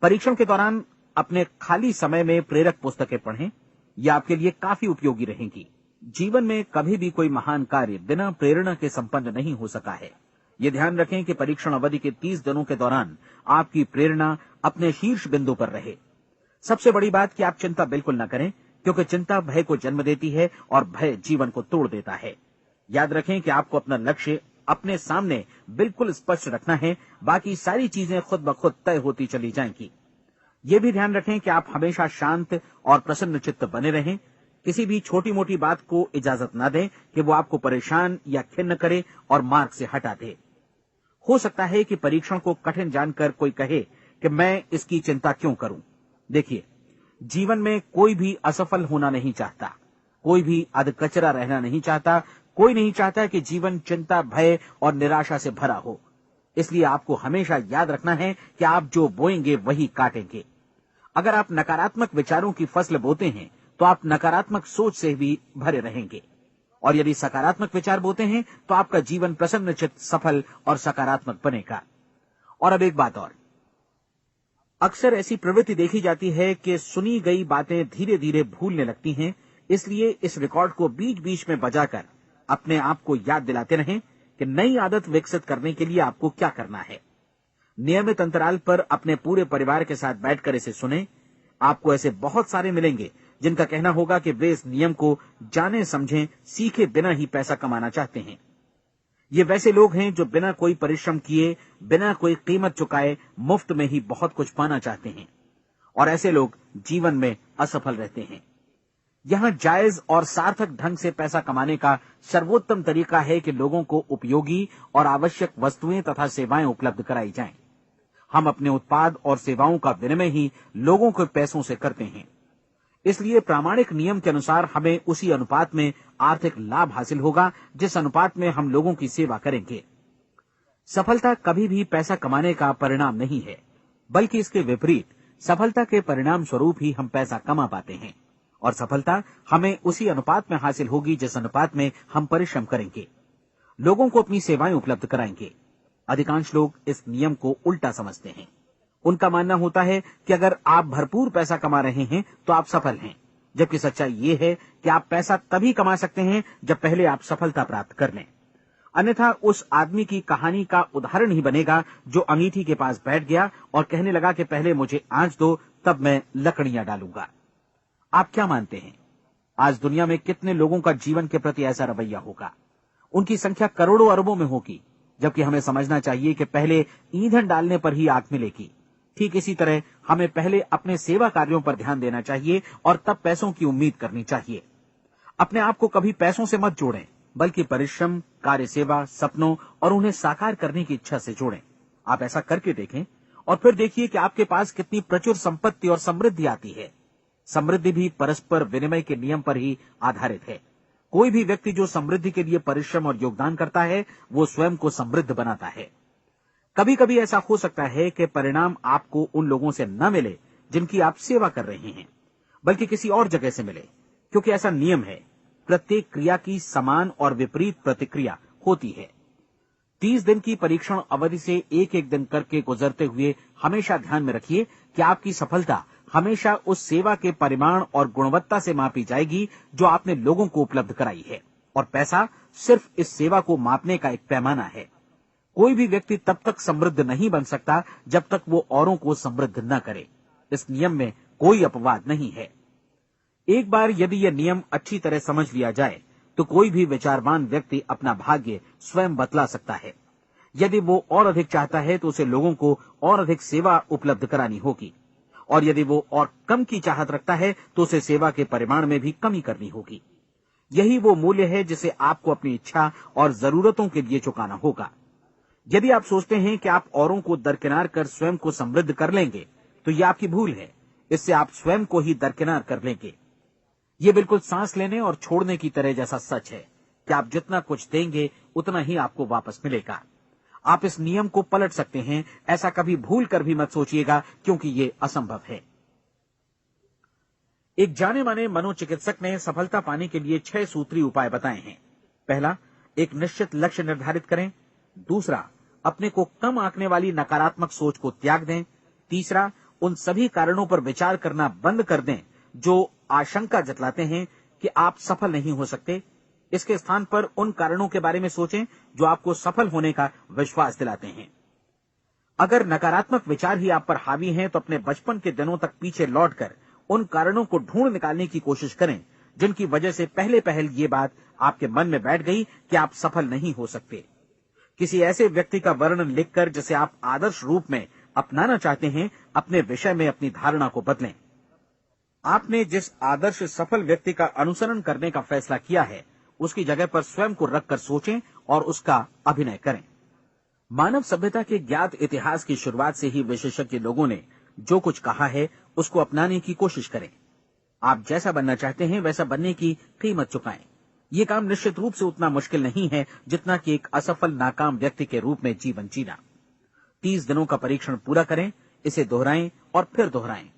परीक्षण के दौरान अपने खाली समय में प्रेरक पुस्तकें पढ़ें। यह आपके लिए काफी उपयोगी रहेंगी। जीवन में कभी भी कोई महान कार्य बिना प्रेरणा के संपन्न नहीं हो सका है। ये ध्यान रखें कि परीक्षण अवधि के 30 दिनों के दौरान आपकी प्रेरणा अपने शीर्ष बिंदु पर रहे। सबसे बड़ी बात कि आप चिंता बिल्कुल न करें, क्योंकि चिंता भय को जन्म देती है और भय जीवन को तोड़ देता है। याद रखें कि आपको अपना लक्ष्य अपने सामने बिल्कुल स्पष्ट रखना है, बाकी सारी चीजें खुद ब खुद तय होती चली जाएंगी। ये भी ध्यान रखें कि आप हमेशा शांत और प्रसन्न चित्त बने रहें। किसी भी छोटी मोटी बात को इजाजत न दें कि वो आपको परेशान या खिन्न करे और मार्ग से हटा दे। हो सकता है कि परीक्षण को कठिन जानकर कोई कहे कि मैं इसकी चिंता क्यों करूं। देखिए, जीवन में कोई भी असफल होना नहीं चाहता, कोई भी अधकचरा रहना नहीं चाहता, कोई नहीं चाहता कि जीवन चिंता, भय और निराशा से भरा हो। इसलिए आपको हमेशा याद रखना है कि आप जो बोएंगे वही काटेंगे। अगर आप नकारात्मक विचारों की फसल बोते हैं तो आप नकारात्मक सोच से भी भरे रहेंगे, और यदि सकारात्मक विचार बोते हैं तो आपका जीवन प्रसन्नचित्त, सफल और सकारात्मक बनेगा। और अब एक बात और, अक्सर ऐसी प्रवृत्ति देखी जाती है कि सुनी गई बातें धीरे धीरे भूलने लगती हैं। इसलिए इस रिकॉर्ड को बीच बीच में बजाकर अपने आप को याद दिलाते रहें कि नई आदत विकसित करने के लिए आपको क्या करना है। नियमित अंतराल पर अपने पूरे परिवार के साथ बैठकर इसे सुनें। आपको ऐसे बहुत सारे मिलेंगे जिनका कहना होगा कि वे इस नियम को जाने समझें सीखे बिना ही पैसा कमाना चाहते हैं। ये वैसे लोग हैं जो बिना कोई परिश्रम किए, बिना कोई कीमत चुकाए मुफ्त में ही बहुत कुछ पाना चाहते हैं, और ऐसे लोग जीवन में असफल रहते हैं। यहां जायज और सार्थक ढंग से पैसा कमाने का सर्वोत्तम तरीका है कि लोगों को उपयोगी और आवश्यक वस्तुएं तथा सेवाएं उपलब्ध कराई जाएं। हम अपने उत्पाद और सेवाओं का विनिमय ही लोगों के पैसों से करते हैं। इसलिए प्रामाणिक नियम के अनुसार हमें उसी अनुपात में आर्थिक लाभ हासिल होगा जिस अनुपात में हम लोगों की सेवा करेंगे। सफलता कभी भी पैसा कमाने का परिणाम नहीं है, बल्कि इसके विपरीत सफलता के परिणाम स्वरूप ही हम पैसा कमा पाते हैं, और सफलता हमें उसी अनुपात में हासिल होगी जिस अनुपात में हम परिश्रम करेंगे, लोगों को अपनी सेवाएं उपलब्ध कराएंगे। अधिकांश लोग इस नियम को उल्टा समझते हैं। उनका मानना होता है कि अगर आप भरपूर पैसा कमा रहे हैं तो आप सफल हैं, जबकि सच्चाई ये है कि आप पैसा तभी कमा सकते हैं जब पहले आप सफलता प्राप्त कर लें। अन्यथा उस आदमी की कहानी का उदाहरण ही बनेगा जो अंगीठी के पास बैठ गया और कहने लगा कि पहले मुझे आंच दो, तब मैं लकड़ियां डालूंगा। आप क्या मानते हैं, आज दुनिया में कितने लोगों का जीवन के प्रति ऐसा रवैया होगा? उनकी संख्या करोड़ों अरबों में होगी, जबकि हमें समझना चाहिए कि पहले ईंधन डालने पर ही आग मिलेगी। ठीक इसी तरह हमें पहले अपने सेवा कार्यों पर ध्यान देना चाहिए और तब पैसों की उम्मीद करनी चाहिए। अपने आप को कभी पैसों से मत जोड़ें, बल्कि परिश्रम, कार्य सेवा, सपनों और उन्हें साकार करने की इच्छा से जोड़ें। आप ऐसा करके देखें और फिर देखिए कि आपके पास कितनी प्रचुर संपत्ति और समृद्धि आती है। समृद्धि भी परस्पर विनिमय के नियम पर ही आधारित है। कोई भी व्यक्ति जो समृद्धि के लिए परिश्रम और योगदान करता है, वो स्वयं को समृद्ध बनाता है। कभी कभी ऐसा हो सकता है कि परिणाम आपको उन लोगों से न मिले जिनकी आप सेवा कर रहे हैं, बल्कि किसी और जगह से मिले, क्योंकि ऐसा नियम है, प्रत्येक क्रिया की समान और विपरीत प्रतिक्रिया होती है। 30 दिन की परीक्षण अवधि से एक एक दिन करके गुजरते हुए हमेशा ध्यान में रखिए कि आपकी सफलता हमेशा उस सेवा के परिमाण और गुणवत्ता से मापी जाएगी जो आपने लोगों को उपलब्ध कराई है, और पैसा सिर्फ इस सेवा को मापने का एक पैमाना है। कोई भी व्यक्ति तब तक समृद्ध नहीं बन सकता जब तक वो औरों को समृद्ध न करे। इस नियम में कोई अपवाद नहीं है। एक बार यदि यह नियम अच्छी तरह समझ लिया जाए तो कोई भी विचारवान व्यक्ति अपना भाग्य स्वयं बतला सकता है। यदि वो और अधिक चाहता है तो उसे लोगों को और अधिक सेवा उपलब्ध करानी होगी, और यदि वो और कम की चाहत रखता है तो उसे सेवा के परिमाण में भी कमी करनी होगी। यही वो मूल्य है जिसे आपको अपनी इच्छा और जरूरतों के लिए चुकाना होगा। यदि आप सोचते हैं कि आप औरों को दरकिनार कर स्वयं को समृद्ध कर लेंगे तो यह आपकी भूल है। इससे आप स्वयं को ही दरकिनार कर लेंगे। ये बिल्कुल सांस लेने और छोड़ने की तरह जैसा सच है कि आप जितना कुछ देंगे उतना ही आपको वापस मिलेगा। आप इस नियम को पलट सकते हैं, ऐसा कभी भूल कर भी मत सोचिएगा, क्योंकि ये असंभव है। एक जाने माने मनोचिकित्सक ने सफलता पाने के लिए 6 सूत्री उपाय बताए हैं। पहला, एक निश्चित लक्ष्य निर्धारित करें। दूसरा, अपने को कम आंकने वाली नकारात्मक सोच को त्याग दें। तीसरा, उन सभी कारणों पर विचार करना बंद कर दें जो आशंका जतलाते हैं कि आप सफल नहीं हो सकते। इसके स्थान पर उन कारणों के बारे में सोचें जो आपको सफल होने का विश्वास दिलाते हैं। अगर नकारात्मक विचार ही आप पर हावी हैं तो अपने बचपन के दिनों तक पीछे लौटकर उन कारणों को ढूंढ निकालने की कोशिश करें जिनकी वजह से पहले पहल ये बात आपके मन में बैठ गई कि आप सफल नहीं हो सकते। किसी ऐसे व्यक्ति का वर्णन लिखकर जिसे आप आदर्श रूप में अपनाना चाहते हैं, अपने विषय में अपनी धारणा को बदलें। आपने जिस आदर्श सफल व्यक्ति का अनुसरण करने का फैसला किया है उसकी जगह पर स्वयं को रखकर सोचें और उसका अभिनय करें। मानव सभ्यता के ज्ञात इतिहास की शुरुआत से ही विशेषज्ञ लोगों ने जो कुछ कहा है उसको अपनाने की कोशिश करें। आप जैसा बनना चाहते हैं वैसा बनने की कीमत चुकाएं। ये काम निश्चित रूप से उतना मुश्किल नहीं है जितना कि एक असफल नाकाम व्यक्ति के रूप में जीवन जीना। 30 दिनों का परीक्षण पूरा करें, इसे दोहराएं और फिर दोहराएं।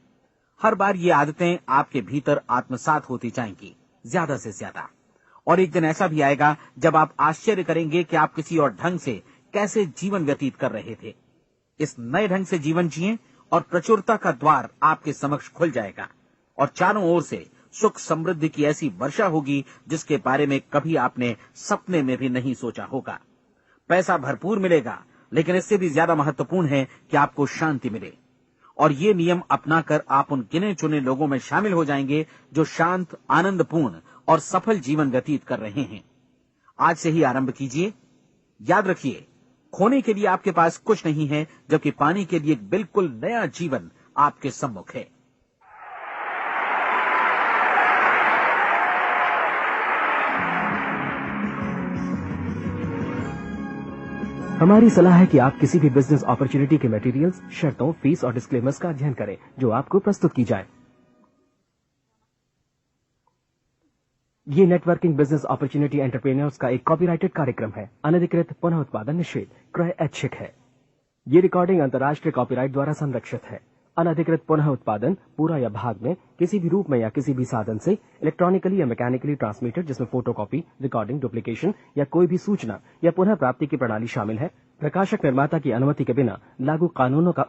हर बार ये आदतें आपके भीतर आत्मसात होती जाएंगी, ज्यादा से ज्यादा। और एक दिन ऐसा भी आएगा जब आप आश्चर्य करेंगे कि आप किसी और ढंग से कैसे जीवन व्यतीत कर रहे थे। इस नए ढंग से जीवन जिएं और प्रचुरता का द्वार आपके समक्ष खुल जाएगा और चारों ओर से सुख समृद्धि की ऐसी वर्षा होगी जिसके बारे में कभी आपने सपने में भी नहीं सोचा होगा। पैसा भरपूर मिलेगा, लेकिन इससे भी ज्यादा महत्वपूर्ण है कि आपको शांति मिले। और ये नियम अपनाकर आप उन गिने चुने लोगों में शामिल हो जाएंगे जो शांत, आनंदपूर्ण और सफल जीवन व्यतीत कर रहे हैं। आज से ही आरंभ कीजिए। याद रखिए, खोने के लिए आपके पास कुछ नहीं है, जबकि पाने के लिए एक बिल्कुल नया जीवन आपके सम्मुख है। हमारी सलाह है कि आप किसी भी बिजनेस अपॉर्चुनिटी के मटेरियल्स, शर्तों, फीस और डिस्क्लेमर्स का अध्ययन करें जो आपको प्रस्तुत की जाए। ये नेटवर्किंग बिजनेस अपॉर्चुनिटी एंटरप्रेन्योर्स का एक कॉपीराइटेड कार्यक्रम है। अनधिकृत पुनः उत्पादन निषेध, क्रय ऐच्छिक है। ये रिकॉर्डिंग अंतर्राष्ट्रीय कॉपीराइट द्वारा संरक्षित है। अनधिकृत पुनः उत्पादन पूरा या भाग में किसी भी रूप में या किसी भी साधन से इलेक्ट्रॉनिकली या मैकेनिकली ट्रांसमिटेड, जिसमें फोटोकॉपी, रिकॉर्डिंग, डुप्लीकेशन या कोई भी सूचना या पुनः प्राप्ति की प्रणाली शामिल है, प्रकाशक निर्माता की अनुमति के बिना लागू कानूनों का